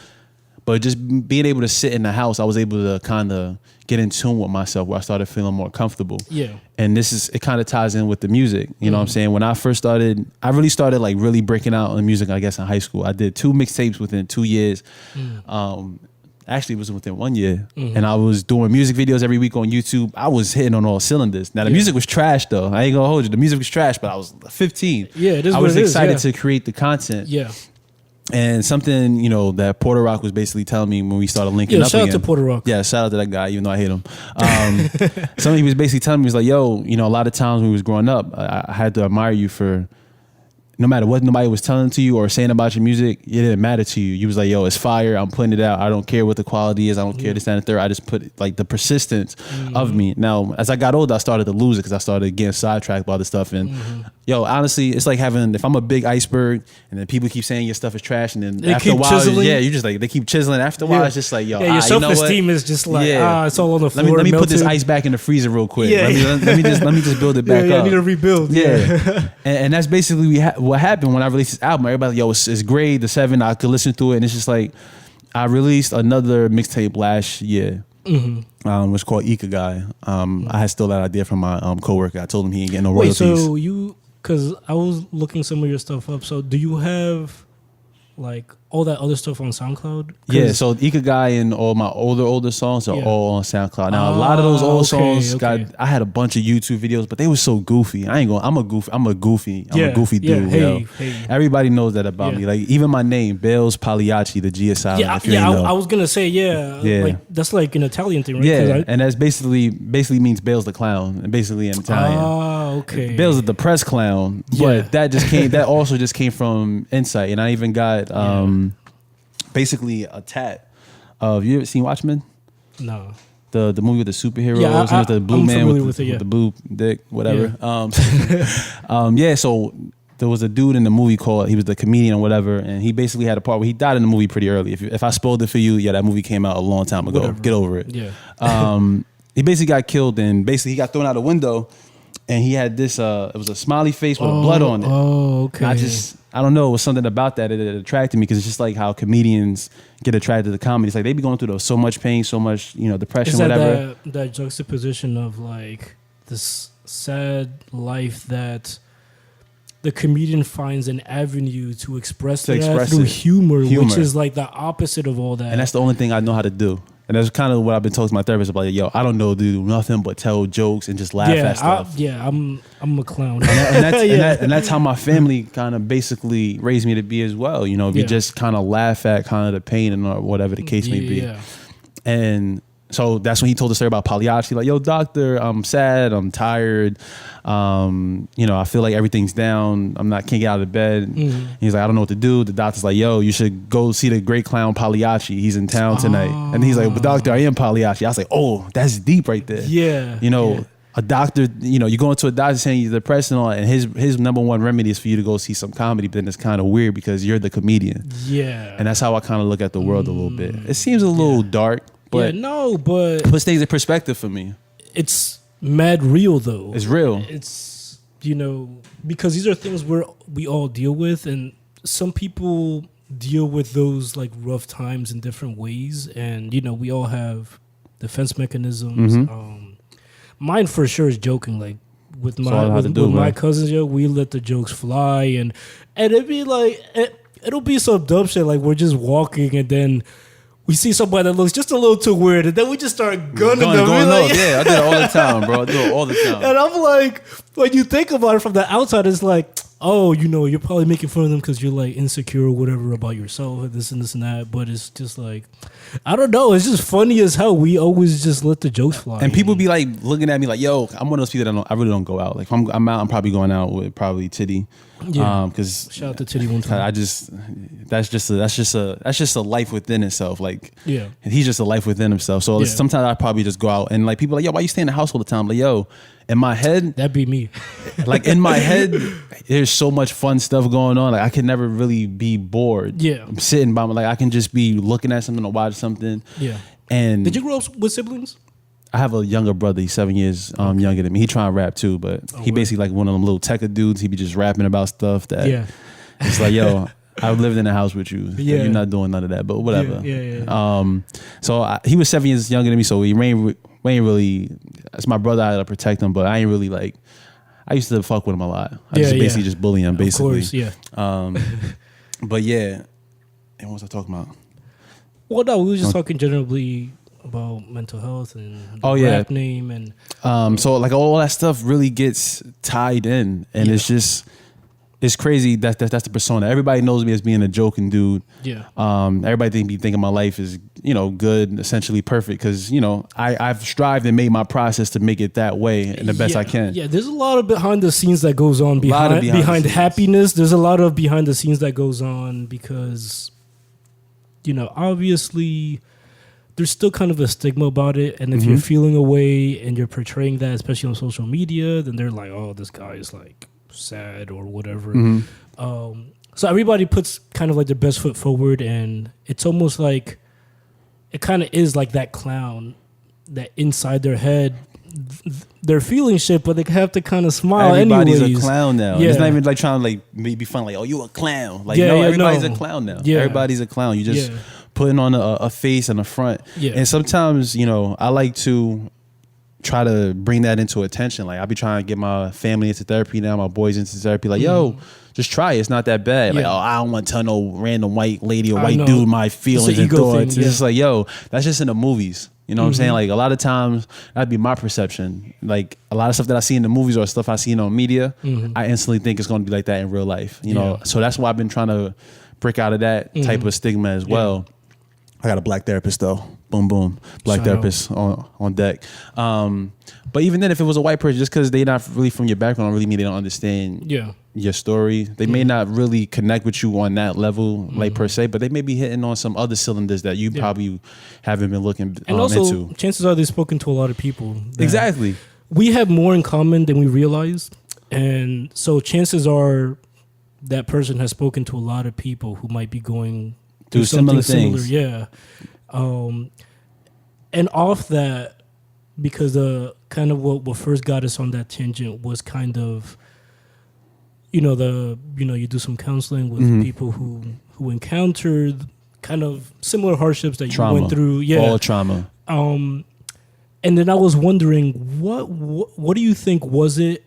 But just being able to sit in the house, I was able to kind of get in tune with myself, where I started feeling more comfortable. Yeah. And it kind of ties in with the music. You know what I'm saying? When I first started, I really started like really breaking out in music, I guess, in high school. I did 2 mixtapes within 2 years. Actually, it was within 1 year. And I was doing music videos every week on YouTube. I was hitting on all cylinders. Now, the music was trash, though. I ain't gonna hold you. The music was trash, but I was 15. Yeah, it is. I was excited to create the content. Yeah. And something, you know, that Porter Rock was basically telling me when we started linking up again. Shout out to Porter Rock. Yeah, shout out to that guy, even though I hate him. Something he was basically telling me was like, yo, you know, a lot of times when we was growing up, I had to admire you for, no matter what nobody was telling to you or saying about your music, it didn't matter to you. You was like, yo, it's fire. I'm putting it out. I don't care what the quality is. I don't care this, that, and the third. I just put like the persistence of me. Now, as I got older, I started to lose it because I started getting sidetracked by other stuff. And yo, honestly, it's like if I'm a big iceberg and then people keep saying your stuff is trash, and then they after a while, chiseling. you just like, they keep chiseling. After a while, it's just like, yo, your self-esteem is just like, it's all on the floor. Let me put this ice back in the freezer real quick. Let me just build it back up. I need to rebuild. And that's basically what happened when I released this album. Everybody, yo, it's great. The 7, I could listen to it, and it's just like, I released another mixtape last year. Was called Ikagai. I had stole that idea from my coworker. I told him he ain't getting no royalties. Wait, so because I was looking some of your stuff up. So do you have like all that other stuff on SoundCloud? Yeah, so Ikagai and all my older songs are all on SoundCloud. Now a lot of those old songs I had a bunch of YouTube videos, but they were so goofy. I'm a goofy dude. Hey. Everybody knows that about me. Like even my name, Bailz Pagliacci, the G is silent. I was gonna say like that's like an Italian thing, right? Yeah, and that's basically means Bailz the clown, and basically in Italian. Bailz the depressed clown, but that also just came from Insight, and I even got basically a tat of, you ever seen Watchmen? No. The movie with the superheroes and with the blue man with the blue dick, whatever. So there was a dude in the movie he was the comedian or whatever, and he basically had a part where he died in the movie pretty early. If I spoiled it for you, that movie came out a long time ago. Whatever. Get over it. Yeah. He basically got killed, and basically he got thrown out a window, and he had this, it was a smiley face with blood on it. Oh, okay. And I don't know, it was something about that attracted me, because it's just like how comedians get attracted to comedy. It's like they be going through so much pain, so much, depression, whatever. That juxtaposition of like this sad life that the comedian finds an avenue to express through humor, which is like the opposite of all that. And that's the only thing I know how to do. And that's kind of what I've been talking to my therapist about. Yo, I don't know to do nothing but tell jokes and just laugh at stuff. I'm a clown. And that's how my family kind of basically raised me to be as well. We just kind of laugh at kind of the pain and whatever the case may be. Yeah. And so that's when he told the story about Pagliacci. Like, yo, doctor, I'm sad, I'm tired. I feel like everything's down. Can't get out of bed. He's like, I don't know what to do. The doctor's like, yo, you should go see the great clown Pagliacci. He's in town tonight. And he's like, but doctor, I am Pagliacci. I was like, oh, that's deep right there. Yeah. A doctor, you go into a doctor saying you're depressed and all, and his number one remedy is for you to go see some comedy, but then it's kind of weird because you're the comedian. Yeah. And that's how I kind of look at the world a little bit. It seems a little dark, but but it puts things in perspective for me. It's mad real though. It's real. It's because these are things we all deal with, and some people deal with those like rough times in different ways, and we all have defense mechanisms. Mine for sure is joking. Like with my cousins, we let the jokes fly, and it'd be like it'll be some dumb shit like we're just walking and then we see somebody that looks just a little too weird, and then we just start gunning them. Like, yeah, I do it all the time, bro. I do it all the time. And I'm like, when you think about it from the outside, it's like, oh, you know, you're probably making fun of them because you're like insecure or whatever about yourself and this and this and that. But it's just like, I don't know. It's just funny as hell. We always just let the jokes fly. And people be like looking at me like, yo, I'm one of those people that I really don't go out. Like if I'm out, I'm probably going out with probably Titty. Yeah. Because shout out to Titty one time. That's just a life within itself. Like yeah, he's just a life within himself. So sometimes I probably just go out and like people are like, yo, why you stay in the house all the time? Like, yo, in my head, that'd be me. Like in my head, there's so much fun stuff going on. Like I can never really be bored. Yeah, I'm sitting by I can just be looking at something or watch something. Yeah. And did you grow up with siblings? I have a younger brother. He's 7 years younger than me. He trying to rap too, but he basically like one of them little techer dudes. He be just rapping about stuff that it's like, yo, I've lived in a house with you. Yeah. You're not doing none of that, but whatever. Yeah. So he was 7 years younger than me, so we ain't really. It's my brother. I had to protect him, but I ain't really like. I used to fuck with him a lot. I used to basically just bully him, basically. Of course, but yeah, and what was I talking about? Well, no, we were just talking generally about mental health and the rap name and so like all that stuff really gets tied in, and it's crazy that's the persona. Everybody knows me as being a joking dude. Yeah. Everybody be thinking my life is good, essentially perfect, because I've strived and made my process to make it that way and the best I can. Yeah, there's a lot of behind the scenes that goes on behind happiness. There's a lot of behind the scenes that goes on because obviously there's still kind of a stigma about it, and if you're feeling a way and you're portraying that, especially on social media, then they're like, oh, this guy is like sad or whatever. So everybody puts kind of like their best foot forward, and it's almost like it kind of is like that clown that inside their head they're feeling shit, but they have to kind of smile. Everybody's anyways. a clown now. Yeah. It's not even like trying to like be fun, like, oh, you a clown. Like everybody's a clown now. Yeah. Everybody's a clown. You just putting on a face and a front. Yeah. And sometimes I like to try to bring that into attention. Like I be trying to get my family into therapy now, my boys into therapy. Like, yo, just try it. It's not that bad. Like, oh, I don't want to tell no random white lady or white dude my feelings and thoughts. It's just like, yo, that's just in the movies. You know what I'm saying? Like a lot of times that'd be my perception. Like a lot of stuff that I see in the movies or stuff I see on media, I instantly think it's going to be like that in real life. You know, so that's why I've been trying to break out of that type of stigma as well. I got a black therapist though. Boom, boom. Black therapist on deck. But even then, if it was a white person, just because they're not really from your background, really mean they don't understand your story. They may not really connect with you on that level, like per se, but they may be hitting on some other cylinders that you probably haven't been looking and also, into. Chances are they've spoken to a lot of people. Exactly. We have more in common than we realize. And so chances are that person has spoken to a lot of people who might be going through something similar. Yeah. And off that, because kind of what first got us on that tangent was kind of, you do some counseling with people who encountered kind of similar hardships that you went through. Yeah. All trauma. And then I was wondering, what do you think was it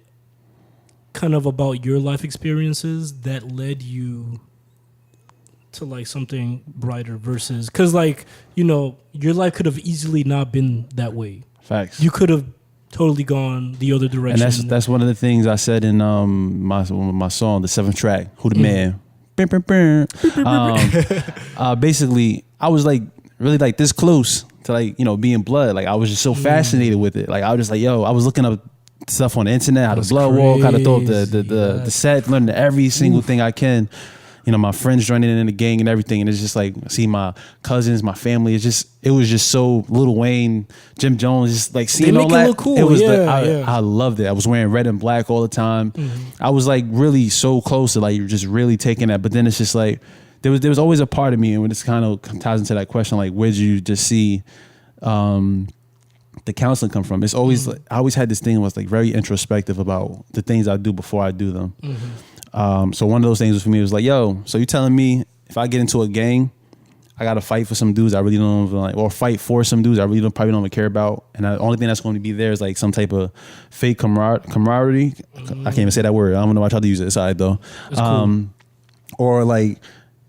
kind of about your life experiences that led you to like something brighter versus, because like, your life could have easily not been that way. Facts. You could have totally gone the other direction. And that's one of the things I said in my song, the 7th track, Who the Man. Basically, I was like really like this close to like, being blood. Like I was just so fascinated with it. Like I was just like, yo, I was looking up stuff on the internet, how to blood walk, how to throw up the set, learning every single thing I can. My friends joining in the gang and everything, and it's just like see my cousins, my family. It was just so Lil Wayne, Jim Jones, just like seeing all that. Look cool. It was I loved it. I was wearing red and black all the time. I was like really so close to like just really taking that. But then it's just like there was always a part of me, and when this kind of ties into that question, like where did you just see the counseling come from? It's always like, I always had this thing was like very introspective about the things I do before I do them. So one of those things for me was like, yo, so you telling me if I get into a gang, I got to fight for some dudes I really don't even like, or fight for some dudes I really probably don't even care about, and the only thing that's going to be there is like some type of fake camaraderie. I can't even say that word. I don't know why I tried to use it. It's all right though. Cool. Or like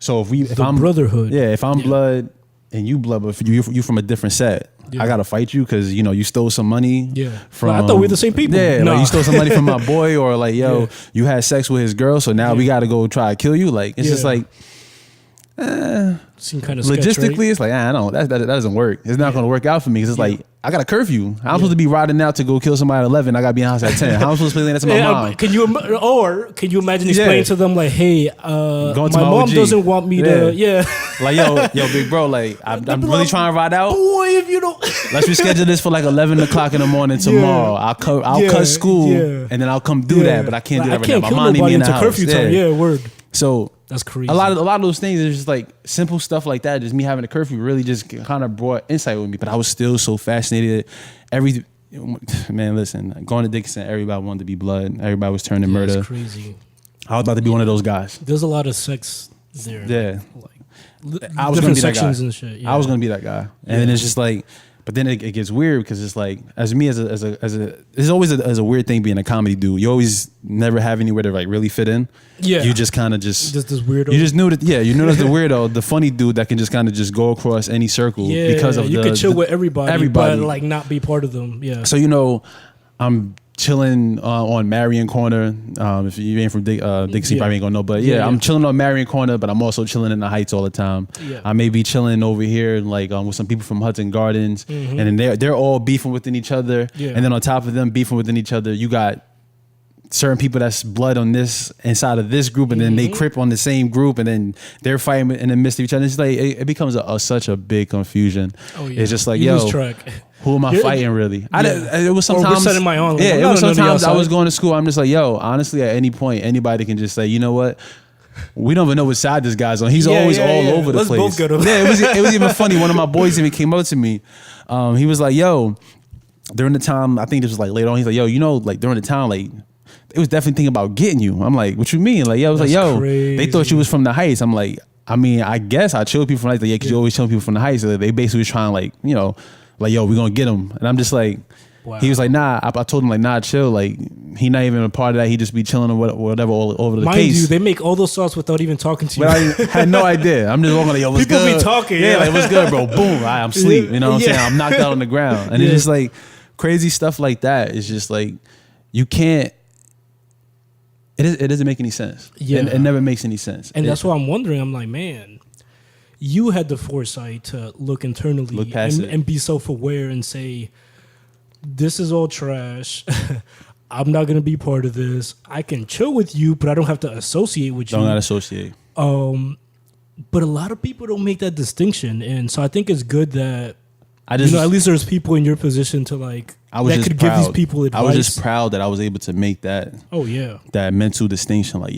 So if I'm brotherhood, if I'm blood and you blood, but you from a different set, I gotta fight you because you stole some money. From I thought we were the same people. Yeah, like you stole some money from my boy, or like you had sex with his girl, so now we gotta go try to kill you. Like it's just like. Seem kind of logistically, sketch, right? It's like I don't. That doesn't work. It's not going to work out for me because it's like I got a curfew. I'm supposed to be riding out to go kill somebody at 11. I got to be in the house at 10. How am I supposed to explain that to my mom? Can you imagine explaining to them like, hey, my mom OG. doesn't want me to, like yo, big bro, like I'm really trying to ride out. Boy, if you don't, let's reschedule this for like 11 o'clock in the morning tomorrow. I'll cut school and then I'll come do that, but I can't do that right now. My mom need me in the house. Curfew time. Yeah, word. So that's crazy. A lot of those things is just like simple stuff like that. Just me having a curfew really just kind of brought insight with me. But I was still so fascinated. Man, listen, going to Dickinson, everybody wanted to be blood. Everybody was turning murder. That's crazy. I was about to be one of those guys. There's a lot of sex there. Yeah, I was gonna be that guy. And shit, I was gonna be that guy, and then it's just like. But then it gets weird because it's like as me as a it's always a weird thing being a comedy dude. You always never have anywhere to like really fit in. Yeah, you just kind of just this weirdo. You just knew that. Yeah, you knew that the weirdo, the funny dude that can just kind of just go across any circle because of you could chill with everybody, but like not be part of them. Yeah. So I'm chilling on Marion Corner. If you ain't from Dixie, you probably ain't gonna know. But I'm chilling on Marion Corner, but I'm also chilling in the Heights all the time. Yeah. I may be chilling over here like with some people from Hudson Gardens, and then they're all beefing within each other. Yeah. And then on top of them beefing within each other, you got certain people that's blood on this inside of this group, and then they crip on the same group, and then they're fighting in the midst of each other. It's like it becomes such a big confusion. Oh, yeah. It's just like, lose track. Who am I fighting really? It was sometimes setting my own. Yeah, it was sometimes I was going to school. I'm just like, honestly, at any point, anybody can just say, you know what? We don't even know what side this guy's on. He's always all over the place. Both go to it was even funny. One of my boys even came up to me. He was like, during the time, I think this was like later on. He's like, like during the time, like. It was definitely thinking about getting you. I'm like, what you mean? Like, I was crazy. They thought you was from the Heights. I'm like, I mean, I guess I chill people from the Heights. Like, because you always chill people from the Heights. So they basically was trying like, we're gonna get him. And I'm just like, he was like, nah. I told him like, nah, chill. Like, he not even a part of that. He just be chilling or whatever all over the case. Mind you, they make all those sauce without even talking to you. But I had no idea. I'm just walking like, what's people good? People be talking. Yeah, like, what's good, bro? Boom, I'm asleep. You know what I'm saying? I'm knocked out on the ground. And it's just like crazy stuff like that. It's just like, you can't. It doesn't make any sense. Yeah. It never makes any sense. And that's why I'm wondering. I'm like, man, you had the foresight to look internally and be self-aware and say, this is all trash. I'm not going to be part of this. I can chill with you, but I don't have to associate with you. Don't not associate. But a lot of people don't make that distinction. And so I think it's good that, at least there's people in your position to like, that could give these people advice. I was just proud that I was able to make that. Oh yeah, that mental distinction. Like,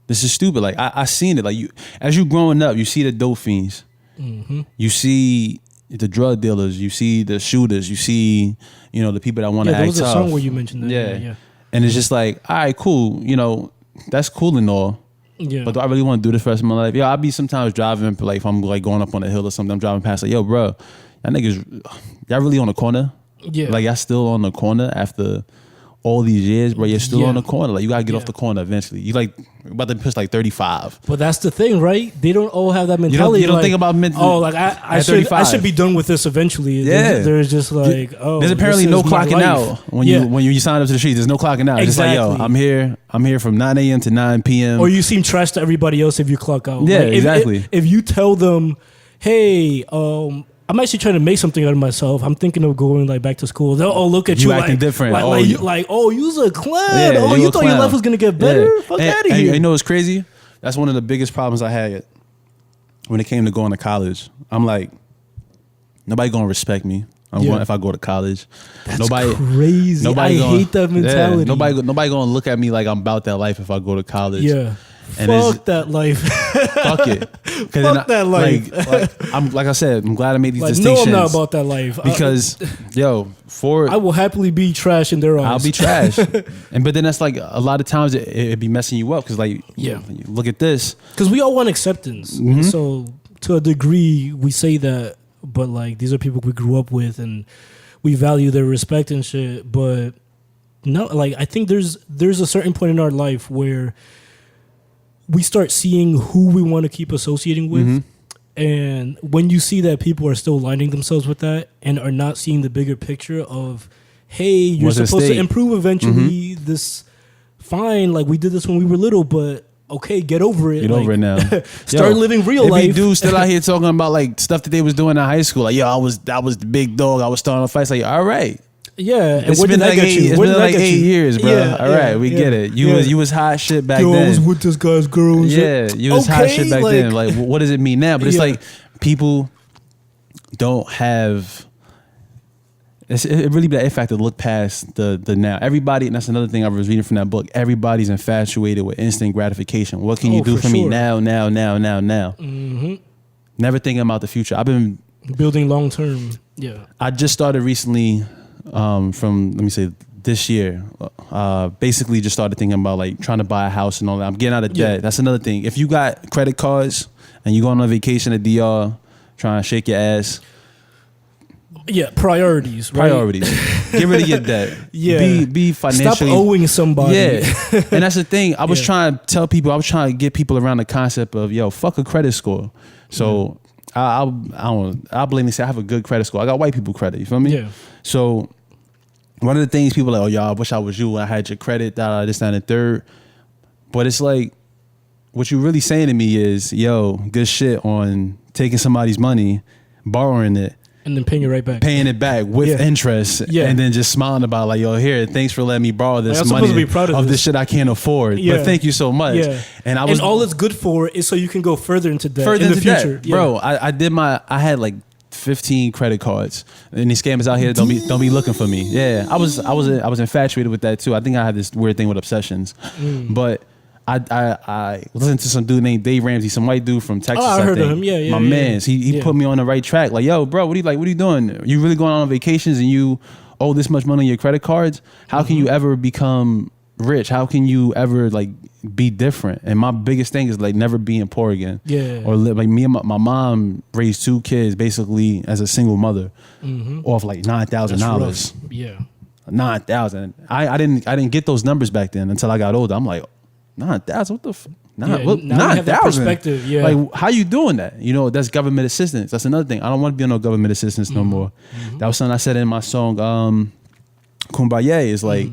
this is stupid. Like I seen it. Like as you growing up, you see the dope fiends, you see the drug dealers, you see the shooters, you see the people that want to act tough. There was a song where you mentioned that. Yeah. And it's just like, all right, cool. That's cool and all. Yeah. But do I really want to do this for the rest of my life? I'll be sometimes driving, like if I'm like going up on a hill or something, I'm driving past like, bro, y'all niggas, y'all really on the corner? Yeah. Like y'all still on the corner after all these years, bro. You're still on the corner. Like you gotta get off the corner eventually. You like about to push like 35. But that's the thing, right? They don't all have that mentality. You don't think about I should be done with this eventually. Yeah. There's just like there's apparently no clocking out when you sign up to the streets. There's no clocking out. Exactly. It's like I'm here from 9 a.m. to 9 p.m. Or you seem trash to everybody else if you clock out. Yeah, like, exactly. If you tell them, hey, I'm actually trying to make something out of myself. I'm thinking of going like back to school. They'll look at you acting like different. You's a clown. Yeah, you thought your life was gonna get better? Yeah. Fuck out of here. You know what's crazy? That's one of the biggest problems I had when it came to going to college. I'm like, nobody gonna respect me. Going if I go to college. That's crazy. I hate that mentality. Nobody gonna look at me like I'm about that life if I go to college. Yeah. And fuck that life. Fuck it. Fuck that life. Like I said, I'm glad I made these distinctions. No, I'm not about that life. Because, I will happily be trash in their eyes. I'll be trash. But then that's like a lot of times it be messing you up because look at this. Because we all want acceptance. Mm-hmm. So to a degree, we say that, but like these are people we grew up with and we value their respect and shit. But no, like I think there's a certain point in our life where we start seeing who we want to keep associating with. Mm-hmm. And when you see that people are still aligning themselves with that and are not seeing the bigger picture of, hey, you're supposed to improve eventually. Mm-hmm. This, fine, like we did this when we were little, but okay, get over it. Get over it now. Start living real life. Dudes still out here talking about like stuff that they was doing in high school. Like, yo, I was the big dog. I was starting a fight. Like, all right. Yeah, and what did that get you? It's been like 8 years, bro. Yeah, all right, we get it. You was hot shit back then. I was with this guy's girl. Yeah, you was hot shit back then. Like, what does it mean now? But it's like people don't have. It really be that fact to look past the now. Everybody, and that's another thing I was reading from that book. Everybody's infatuated with instant gratification. What can you do for me now? Mm-hmm. Never thinking about the future. I've been building long term. Yeah, I just started recently. From let me say this year, basically just started thinking about like trying to buy a house and all that. I'm getting out of debt. That's another thing. If you got credit cards and you going on vacation at DR, trying to shake your ass. Yeah, priorities. Right? Priorities. Get rid of your debt. Yeah, be financially. Stop owing somebody. Yeah, and that's the thing. I was trying to tell people. I was trying to get people around the concept of fuck a credit score. So I'll blatantly say I have a good credit score. I got white people credit. You feel me? Yeah. So. One of the things people are like, I wish I was you when I had your credit, this, that, and the third. But it's like, what you really saying to me is, good shit on taking somebody's money, borrowing it. And then paying it right back. Paying it back with interest. Yeah. And then just smiling about like, here, thanks for letting me borrow this money to be proud of this shit I can't afford. Yeah. But thank you so much. Yeah. And all it's good for is so you can go further into debt in the future. Yeah. Bro, I had like 15 credit cards, and these scammers out here don't be looking for me. Yeah, I was infatuated with that too. I think I have this weird thing with obsessions, but I listened to some dude named Dave Ramsey, some white dude from Texas. I heard of him. Yeah, my man's. He put me on the right track. Like, yo, bro, what are you doing? You really going on vacations and you owe this much money on your credit cards? How can you ever become rich? How can you ever like be different? And my biggest thing is like never being poor again. Yeah. Or like me and my mom raised 2 kids basically as a single mother off like $9,000. Yeah. 9,000. I didn't get those numbers back then until I got older. I'm like, 9,000. What the fuck? 9,000. Perspective. Yeah. Like, how you doing that? That's government assistance. That's another thing. I don't want to be on no government assistance no more. That was something I said in my song Kumbaya. Is like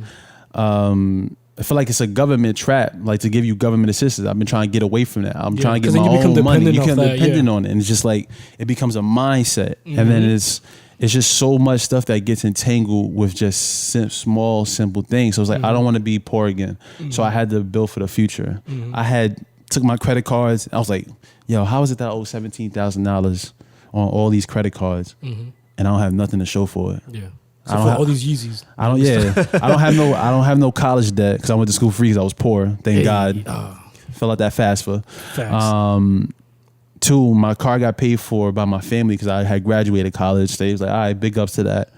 I feel like it's a government trap, like to give you government assistance. I've been trying to get away from that. I'm trying to get my own money. You become dependent on it, and it's just like it becomes a mindset, and then it's just so much stuff that gets entangled with just small, simple things. So it's like I don't want to be poor again. So I had to build for the future. I took my credit cards. I was like, how is it that I owe $17,000 on all these credit cards, and I don't have nothing to show for it? Yeah. So for all these Yeezys. I don't have no college debt because I went to school free because I was poor. Thank God. Fill out that FAFSA. Facts. 2, my car got paid for by my family because I had graduated college. They was like, all right, big ups to that.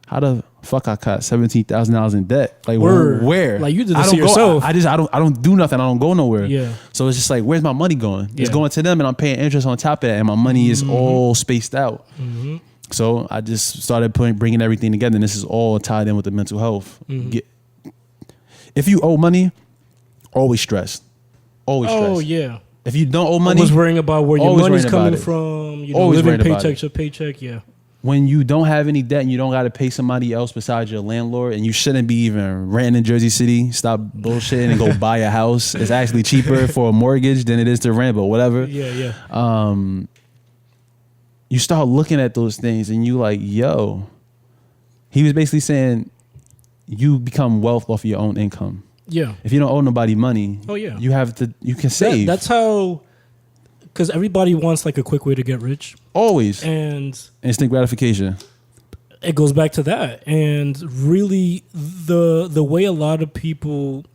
How the fuck I caught $17,000 in debt? Like where? Like you did this to yourself. I don't do nothing. I don't go nowhere. Yeah. So it's just like, where's my money going? It's going to them, and I'm paying interest on top of that, and my money is all spaced out. So I just started bringing everything together, and this is all tied in with the mental health. If you owe money, always stressed. Always stressed. Oh, yeah. If you don't owe money, always worrying about where your money's coming from. Living paycheck to paycheck. Yeah. When you don't have any debt and you don't got to pay somebody else besides your landlord, and you shouldn't be even renting in Jersey City, stop bullshitting and go buy a house. It's actually cheaper for a mortgage than it is to rent, but whatever. Yeah. You start looking at those things and you like, he was basically saying you become wealth off of your own income. Yeah. If you don't owe nobody money, you can save. That's how, because everybody wants like a quick way to get rich. Always. And instant gratification. It goes back to that. And really the way a lot of people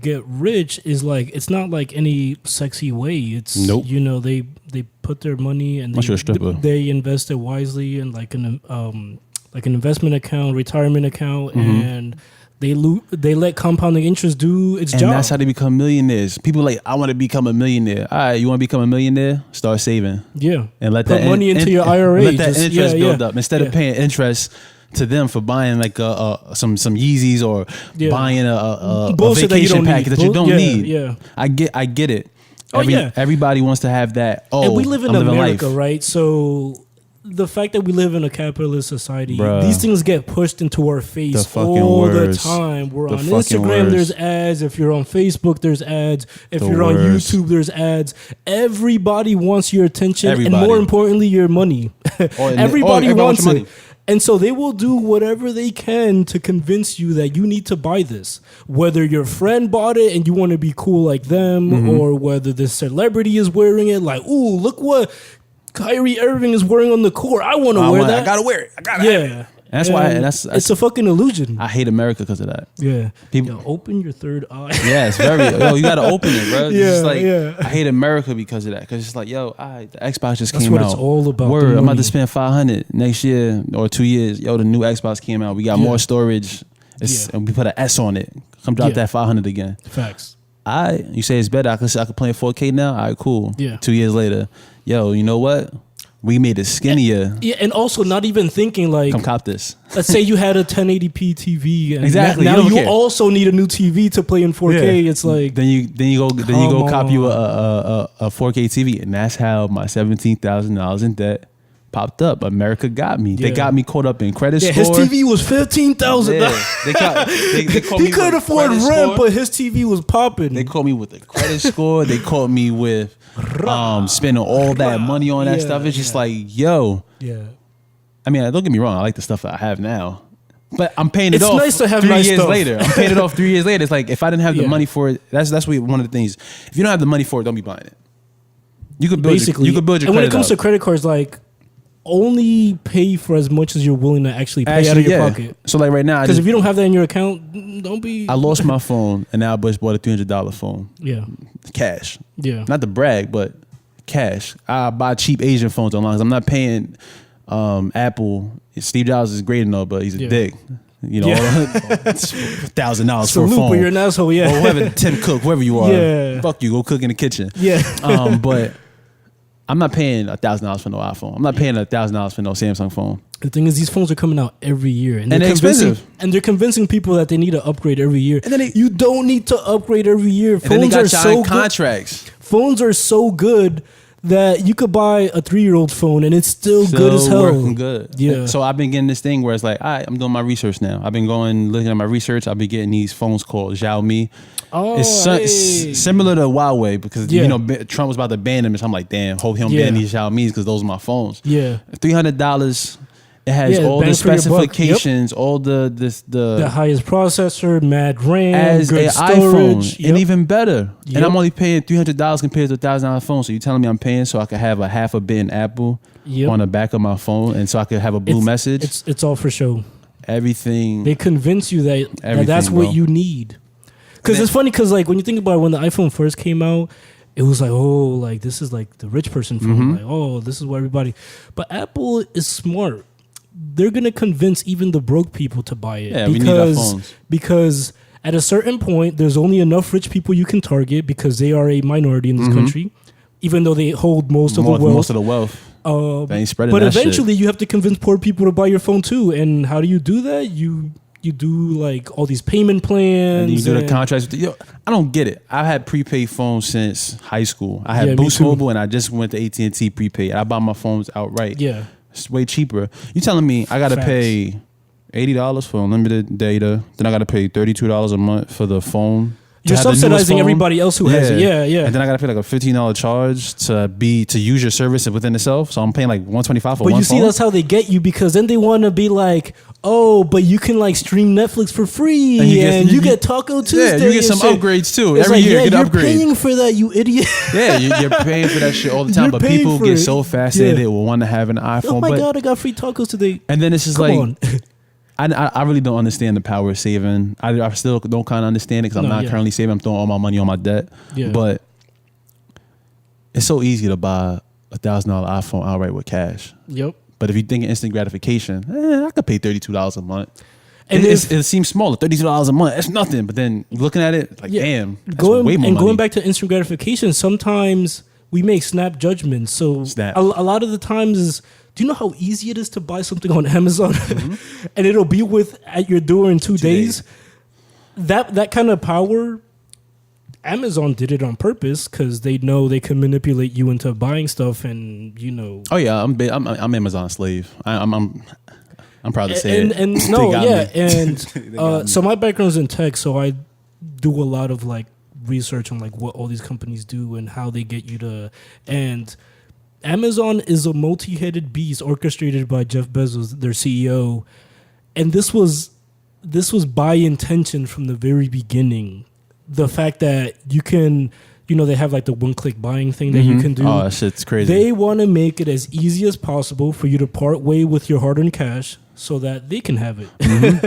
get rich is like, it's not like any sexy way. It's they put their money and they invest it wisely in like an investment account, retirement account, and they let compounding interest do its job. And that's how they become millionaires. People like, I want to become a millionaire. All right, you want to become a millionaire? Start saving. Yeah. And let put money into your IRA. Let that interest build up. Instead of paying interest to them for buying like some Yeezys or buying a vacation package that you don't need. Yeah. I get it. Everybody wants to have that. Oh, and we live in America, life. right? So the fact that we live in a capitalist society, Bruh. these things get pushed into our face all the time. We're on Instagram, there's ads. If you're on Facebook, there's ads. If you're on YouTube, there's ads. Everybody wants your attention, and more importantly, your money. Everybody wants it. And so they will do whatever they can to convince you that you need to buy this. Whether your friend bought it and you want to be cool like them, or whether this celebrity is wearing it, like, ooh, look what Kyrie Irving is wearing on the court. I want to wear that. I gotta wear it. I gotta have it. That's why. It's a fucking illusion. I hate America because of that. Yeah. People open your third eye. Yeah, it's very. You gotta open it, bro. It's just like, I hate America because of that. Because it's like, the Xbox just came out. That's what it's all about. Word, I'm about to spend $500 next year or 2 years. The new Xbox came out. We got more storage. And we put an S on it. Come drop that $500 again. Facts. You say it's better. I could play in 4K now. All right, cool. Yeah. 2 years later, you know what? We made it skinnier. And also not even thinking like, come cop this. Let's say you had a 1080p TV, and exactly. Now you also need a new TV to play in 4K. It's like then you go cop you a 4K TV, and that's how my $17,000 in debt popped up. America got me. They got me caught up in credit score. His TV was $15,000. He couldn't afford rent, but his TV was popping. They caught me with the credit score. They caught me with spending all that money on that stuff. It's just like, I mean, don't get me wrong. I like the stuff that I have now, but I'm paying it off. It's nice to have 3 nice years stuff. later. I'm paying it off 3 years later. It's like if I didn't have the money for it, that's one of the things. If you don't have the money for it, don't be buying it. You could build your credit. And when it comes to credit cards, like, only pay for as much as you're willing to actually pay out of your pocket. So like right now, because if you don't have that in your account, don't be. I lost my phone, and now I just bought a $300 phone. Yeah, cash. Yeah, not to brag, but cash. I buy cheap Asian phones online because I'm not paying Apple. Steve Jobs is great enough, but he's a dick. $1,000 for a phone. You're an asshole. Yeah, or whoever, Tim Cook, whoever you are. Yeah, fuck you. Go cook in the kitchen. Yeah. But I'm not paying $1,000 for no iPhone. I'm not paying $1,000 for no Samsung phone. The thing is, these phones are coming out every year, and they're expensive. And they're convincing people that they need to upgrade every year. And then you don't need to upgrade every year. Phones are so contracts. Phones are so good that you could buy a 3-year-old phone and it's still good as hell. Working good. Yeah. So I've been getting this thing where it's like, all right, I'm doing my research now. I've been looking at my research. I've been getting these phones called Xiaomi. Oh, it's similar to Huawei because Trump was about to ban them, and so I'm like, damn, hope he don't ban these Xiaomis because those are my phones. Yeah, $300. It has all the specifications, all the highest processor, mad RAM, as good an storage, iPhone, and even better. And I'm only paying $300 compared to $1,000 phone. So you're telling me I'm paying so I could have a half a bit in Apple on the back of my phone, and so I could have a blue message. It's all for show. Everything. They convince you that that's what you need. Because it's funny, because like when you think about it, when the iPhone first came out, it was like, oh, like this is like the rich person phone. Like, oh, this is what everybody. But Apple is smart. They're gonna convince even the broke people to buy it. Yeah, we need our phones. Because at a certain point, there's only enough rich people you can target because they are a minority in this country, even though they hold most of the wealth. Most of the wealth. They ain't spreading but that eventually, shit. you have to convince poor people to buy your phone too. And how do you do that? You do like all these payment plans. And you do the contracts. I don't get it. I've had prepaid phones since high school. I had Boost Mobile, and I just went to AT&T prepaid. I buy my phones outright. Yeah. It's way cheaper. You telling me I got to pay $80 for unlimited data, then I got to pay $32 a month for the phone. You're subsidizing everybody else who has it. Yeah, yeah. And then I got to pay like a $15 charge to use your service within itself. So I'm paying like $125 for one phone. But you see, that's how they get you, because then they want to be like, oh, but you can like stream Netflix for free, and you get Taco Tuesday. Yeah, you get some upgrades too. It's Every like, year, get you're upgrade. paying for that, you idiot. Yeah, you're paying for that shit all the time. But people get so fascinated they will want to have an iPhone. Oh my God, I got free tacos today. And then it's just I really don't understand the power of saving. I still don't kind of understand it because I'm not currently saving. I'm throwing all my money on my debt. Yeah. But it's so easy to buy $1,000 iPhone outright with cash. Yep. But if you think of instant gratification, I could pay $32 a month. And it seems smaller, $32 a month. That's nothing. But then looking at it, like, damn, that's way more money. Going back to instant gratification, sometimes we make snap judgments. So a lot of the times is, do you know how easy it is to buy something on Amazon and it'll be at your door in 2 days? That kind of power Amazon did it on purpose because they know they can manipulate you into buying stuff, and Oh yeah, I'm Amazon slave. I'm proud to say it. And no, yeah, and so my background's in tech, so I do a lot of like research on like what all these companies do and how they get you to. And Amazon is a multi-headed beast orchestrated by Jeff Bezos, their CEO, and this was by intention from the very beginning. The fact that you can, they have like the one-click buying thing that you can do. Oh, that shit's crazy. They want to make it as easy as possible for you to part way with your hard-earned cash so that they can have it.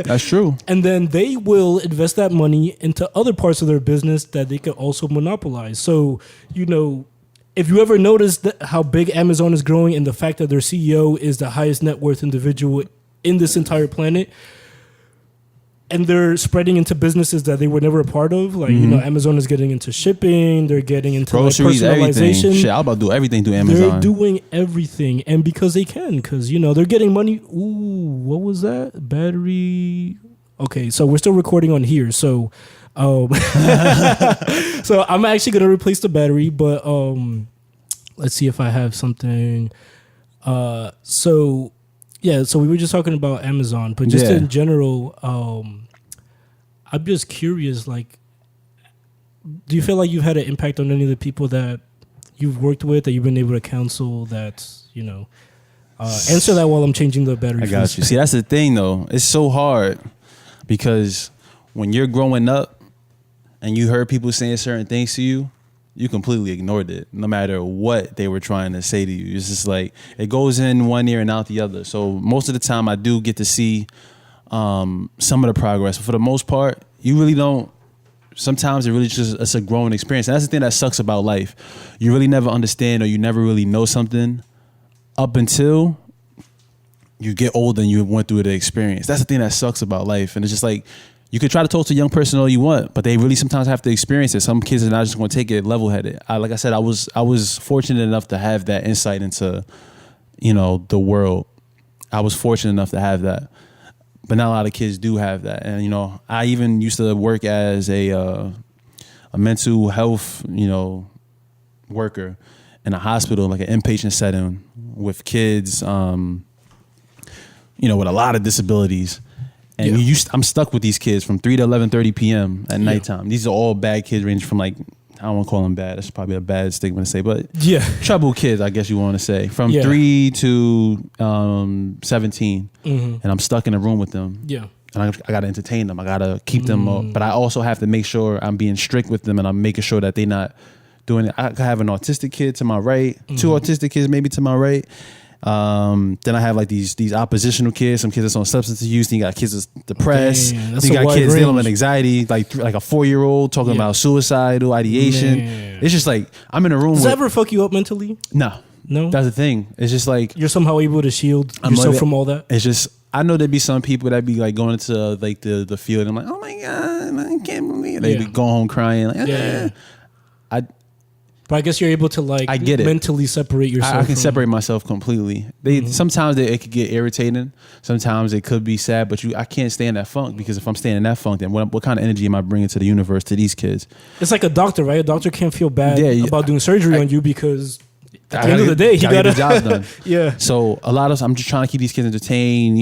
That's true. And then they will invest that money into other parts of their business that they can also monopolize. So, if you ever noticed how big Amazon is growing and the fact that their CEO is the highest net worth individual in this entire planet, and they're spreading into businesses that they were never a part of, like Amazon is getting into shipping, they're getting into groceries, like personalization. Everything. Shit, I'm about to do everything through Amazon. They're doing everything, and because they can, because they're getting money. Ooh, what was that? Battery. Okay, so we're still recording on here, so so I'm actually gonna replace the battery, but let's see if I have something. So we were just talking about Amazon, but just in general, I'm just curious, like, do you feel like you've had an impact on any of the people that you've worked with, that you've been able to counsel, that, answer that while I'm changing the battery. I got you. See, that's the thing, though. It's so hard because when you're growing up and you heard people saying certain things to you, you completely ignored it, no matter what they were trying to say to you. It's just like it goes in one ear and out the other. So most of the time I do get to see some of the progress. But for the most part, you really don't. Sometimes it's a growing experience. And that's the thing that sucks about life. You really never understand or you never really know something up until you get older and you went through the experience. That's the thing that sucks about life. And it's just like, you could try to talk to a young person all you want, but they really sometimes have to experience it. Some kids are not just going to take it level-headed. Like I said, I was fortunate enough to have that insight into, the world. I was fortunate enough to have that, but not a lot of kids do have that. And I even used to work as a mental health, worker in a hospital, like an inpatient setting with kids, with a lot of disabilities. And I'm stuck with these kids from 3 to 11:30 p.m. at nighttime. These are all bad kids, ranging from like, I don't want to call them bad. That's probably a bad statement to say, but troubled kids, I guess you want to say, from 3 to 17. And I'm stuck in a room with them. Yeah. And I got to entertain them. I got to keep them up. But I also have to make sure I'm being strict with them and I'm making sure that they're not doing it. I have an autistic kid to my right, 2 autistic kids maybe to my right. Then I have like these oppositional kids, some kids that's on substance use. Then you got kids that's depressed. Then you got kids dealing with anxiety, like a 4-year-old talking about suicidal ideation. It's just like I'm in a room. Does that ever fuck you up mentally? No. That's the thing. It's just like you're somehow able to shield yourself from all that. It's just I know there'd be some people that be like going into like the field. And I'm like, oh my god, I can't believe it. They be going home crying. Like, But I guess you're able to I get it. Mentally separate yourself. I can separate myself completely. Sometimes it could get irritating. Sometimes it could be sad, but I can't stay in that funk because if I'm staying in that funk, then what kind of energy am I bringing to the universe, to these kids? It's like a doctor, right? A doctor can't feel bad about doing surgery on you because at the end of the day, he got the job done. So a lot of I'm just trying to keep these kids entertained,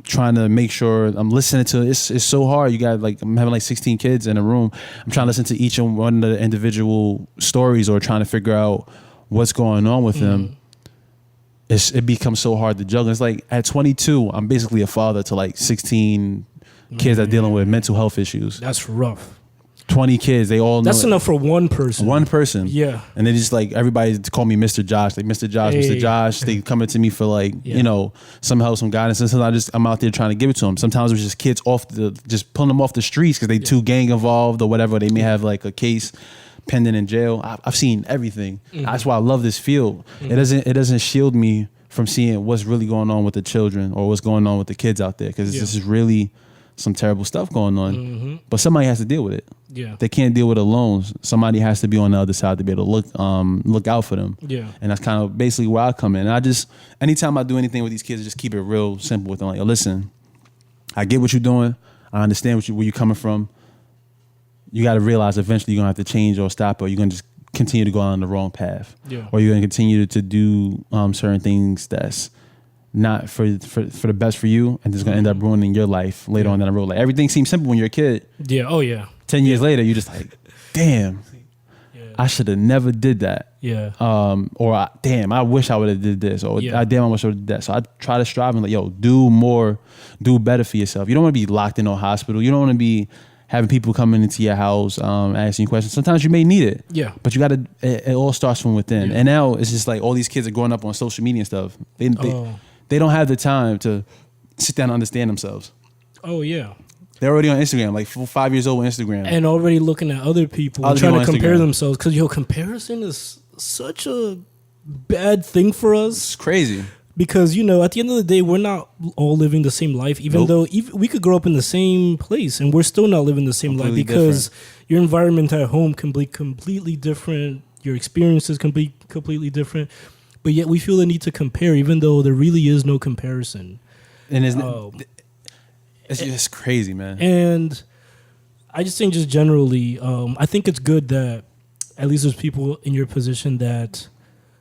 trying to make sure I'm listening to it's so hard. You got I'm having like 16 kids in a room. I'm trying to listen to each and one of the individual stories or trying to figure out what's going on with them. It becomes so hard to juggle. It's like at 22, I'm basically a father to like 16 kids that are dealing with mental health issues. That's rough. 20 kids, they all know. That's enough for one person. One person. Yeah. And they just like, everybody call me Mr. Josh. Like, Mr. Josh, Mr. Josh. They coming to me for like, some help, some guidance. And sometimes I'm out there trying to give it to them. Sometimes it's just kids just pulling them off the streets because they too gang involved or whatever. They may have like a case pending in jail. I've seen everything. That's why I love this field. It doesn't shield me from seeing what's really going on with the children or what's going on with the kids out there. Because this is really some terrible stuff going on. But somebody has to deal with it. Yeah, they can't deal with it alone. Somebody has to be on the other side to be able to look out for them. Yeah, and that's kind of basically where I come in. And I just, anytime I do anything with these kids, I just keep it real simple with them. Like, listen, I get what you're doing. I understand where you're coming from. you got to realize eventually you're gonna have to change or stop, or you're gonna just continue to go on the wrong path, or you're gonna continue to do certain things that's not for the best for you, and it's gonna end up ruining your life later on down the road. Like everything seems simple when you're a kid. Yeah. Oh yeah. 10 years later, you're just like, damn, I should have never did that. Yeah. Or damn, I wish I would have did this. Or damn, I wish I would have did that. So I try to strive and like, yo, do more, do better for yourself. You don't want to be locked in a hospital. You don't want to be having people coming into your house, asking you questions. Sometimes you may need it. Yeah. But you got to, it all starts from within. Yeah. And now it's just like all these kids are growing up on social media and stuff. They don't have the time to sit down and understand themselves. Oh, yeah. They're already on Instagram, like 5 years old with Instagram. And already looking at other people and trying to compare themselves. Because, comparison is such a bad thing for us. It's crazy. Because, at the end of the day, we're not all living the same life, even though we could grow up in the same place and we're still not living the same life because your environment at home can be completely different. Your experiences can be completely different. But yet we feel the need to compare, even though there really is no comparison. And it's just crazy, man. And I just think just generally, I think it's good that at least there's people in your position that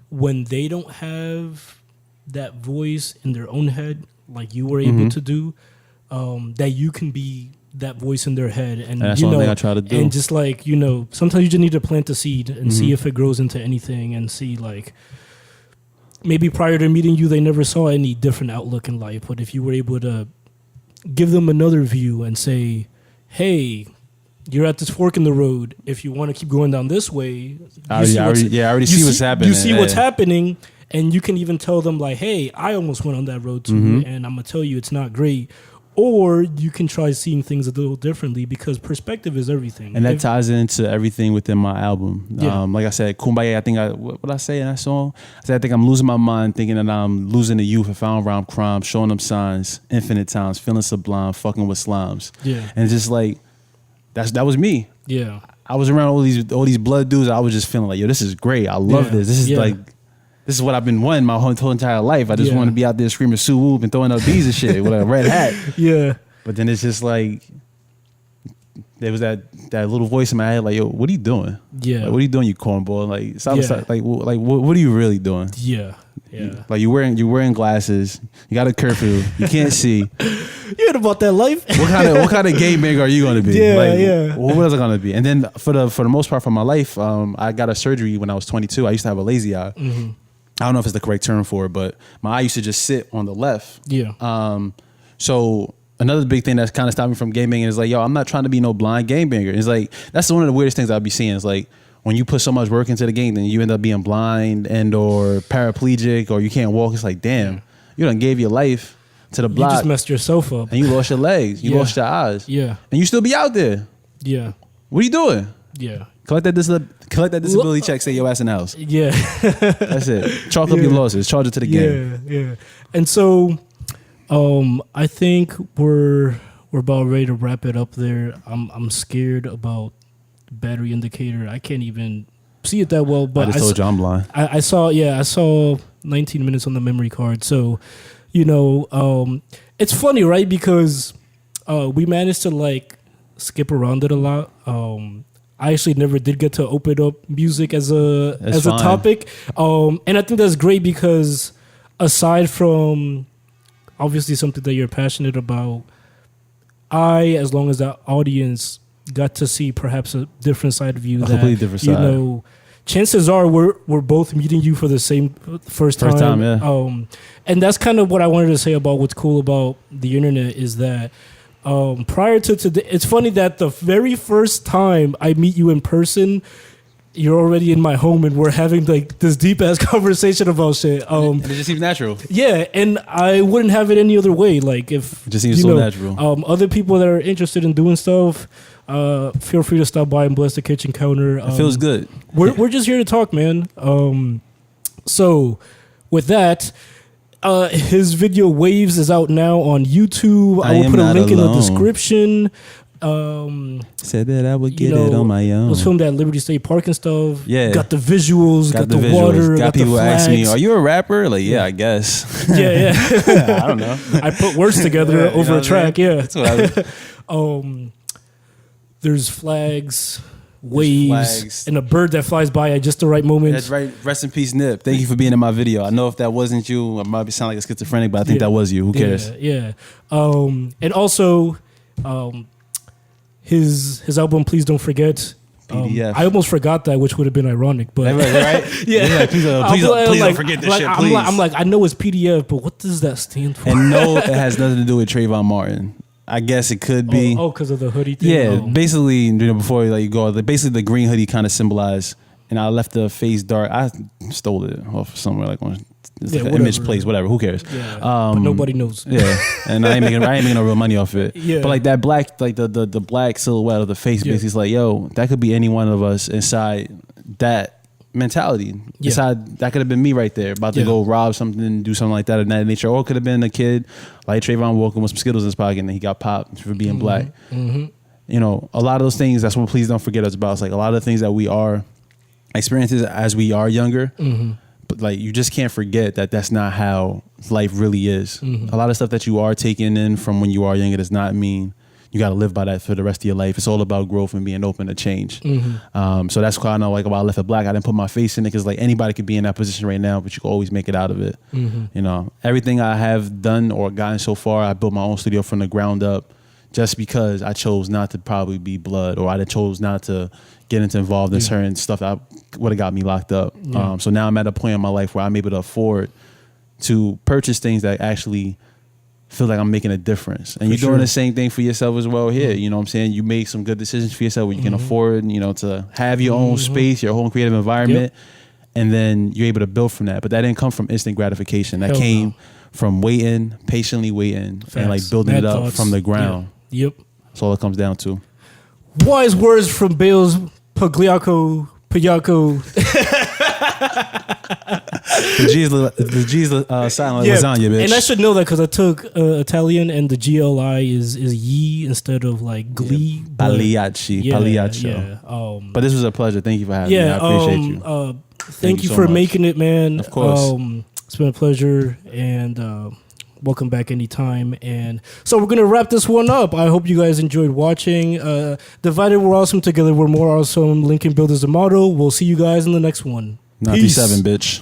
when they don't have that voice in their own head, like you were able to do, that you can be that voice in their head. And that's one thing I try to do. And just like, sometimes you just need to plant the seed and see if it grows into anything and see like, maybe prior to meeting you, they never saw any different outlook in life. But if you were able to give them another view and say, hey, you're at this fork in the road. If you want to keep going down this way, I already see what's happening. You see what's happening, and you can even tell them like, hey, I almost went on that road too, and I'm going to tell you it's not great. Or you can try seeing things a little differently because perspective is everything. And that ties into everything within my album. Yeah. Like I said, Kumbaya, I think what I say in that song? I said, I think I'm losing my mind thinking that I'm losing the youth if I don't rhyme crime, showing them signs, infinite times, feeling sublime, fucking with slimes. Yeah. And it's just like, that was me. Yeah. I was around all these blood dudes. I was just feeling like, yo, this is great. I love this. This is like, this is what I've been wanting my whole entire life. I just want to be out there screaming Sue Whoop and throwing up bees and shit with a red hat. Yeah. But then it's just like, there was that little voice in my head like, yo, what are you doing? Yeah. Like, what are you doing, you cornball? Like, stop, like what are you really doing? Yeah. Yeah. Like you're wearing glasses. You got a curfew. You can't see. You heard about that life? What kind of game banger are you going to be? Yeah, like, what was it going to be? And then for the most part for my life, I got a surgery when I was 22. I used to have a lazy eye. Mm-hmm. I don't know if it's the correct term for it, but my eye used to just sit on the left. Yeah. So another big thing that's kind of stopped me from game banging is like, yo, I'm not trying to be no blind game banger. It's like, that's one of the weirdest things I'll be seeing. It's like, when you put so much work into the game, then you end up being blind and or paraplegic or you can't walk. It's like, damn, you done gave your life to the block. You just messed yourself up. And you lost your legs. You lost your eyes. Yeah. And you still be out there. Yeah. What are you doing? Yeah. Collect that disability check, say your ass in the house. Yeah. That's it. Chalk up your losses. Charge it to the game. Yeah, yeah. And so I think we're about ready to wrap it up there. I'm scared about battery indicator. I can't even see it that well, but I just told you I'm blind. I saw 19 minutes on the memory card. So, it's funny, right? Because we managed to like skip around it a lot. I actually never did get to open up music as a topic. And I think that's great because aside from obviously something that you're passionate about, as long as that audience got to see perhaps a different side of you, completely different side. Chances are we're both meeting you for the same first time. Yeah. And that's kind of what I wanted to say about what's cool about the internet is that prior to today, it's funny that the very first time I meet you in person, you're already in my home and we're having like this deep ass conversation about shit. And it just seems natural. Yeah, and I wouldn't have it any other way. Like if it just seems so natural. Other people that are interested in doing stuff, feel free to stop by and bless the kitchen counter. It feels good. We're just here to talk, man. So with that, his video Waves is out now on YouTube. I will put a link in the description. Said that I would get it on my own. It was filmed at Liberty State Park and stuff. Yeah, got the visuals, got the water, got people the ask me, "Are you a rapper?" Like, yeah, I guess. Yeah. I don't know. I put words together over a track. Yeah, that's what I there's flags, waves, and a bird that flies by at just the right moment. That's right. Rest in peace, Nip. Thank you for being in my video. I know if that wasn't you, I might sound like a schizophrenic, but I think that was you. Who cares? Yeah. And also, his album "Please Don't Forget." I almost forgot that, which would have been ironic, but right? Yeah. Please don't forget this shit. Please. I'm like, I know it's PDF, but what does that stand for? And no, it has nothing to do with Trayvon Martin. I guess it could be. Because of the hoodie thing? Yeah, basically, before you go, basically the green hoodie kind of symbolized, and I left the face dark. I stole it off somewhere, like on image place, whatever. Who cares? Yeah, but nobody knows. Yeah, and I ain't making no real money off it. Yeah. But like that black, like the black silhouette of the face, basically, is like, yo, that could be any one of us inside that mentality. Inside, that could have been me right there, about to go rob something, do something like that of that nature. Or it could have been a kid like Trayvon walking with some Skittles in his pocket and he got popped for being black. Mm-hmm. You know, a lot of those things, that's what Please Don't Forget us about. It's like a lot of the things that we are experiences as we are younger. Mm-hmm. But like, you just can't forget that that's not how life really is. Mm-hmm. A lot of stuff that you are taking in from when you are younger does not mean you got to live by that for the rest of your life. It's all about growth and being open to change. Mm-hmm. So that's why I know, like, about I Left It Black, I didn't put my face in it because like anybody could be in that position right now, but you can always make it out of it. Mm-hmm. You know, everything I have done or gotten so far, I built my own studio from the ground up just because I chose not to probably be blood, or I chose not to get involved in certain stuff that would have got me locked up. Yeah. So now I'm at a point in my life where I'm able to afford to purchase things that actually feel like I'm making a difference. And you're doing the same thing for yourself as well here. You know what I'm saying? You make some good decisions for yourself where you can afford, you know, to have your own space, your own creative environment, and then you're able to build from that. But that didn't come from instant gratification. That came from waiting, patiently waiting, and like building it up from the ground. Yep. That's all it comes down to. Wise words from Bailz Pagliacci. The G's silent lasagna, bitch. And I should know that because I took Italian, and the GLI is ye instead of like glee. Pagliacci. Yeah. But this was a pleasure. Thank you for having me. I appreciate you. Thank you so for much. making it, man. Of course. It's been a pleasure, and welcome back anytime. And so we're gonna wrap this one up. I hope you guys enjoyed watching. Divided we're awesome, together we're more awesome. Lincoln Build is the motto. We'll see you guys in the next one. 97, bitch.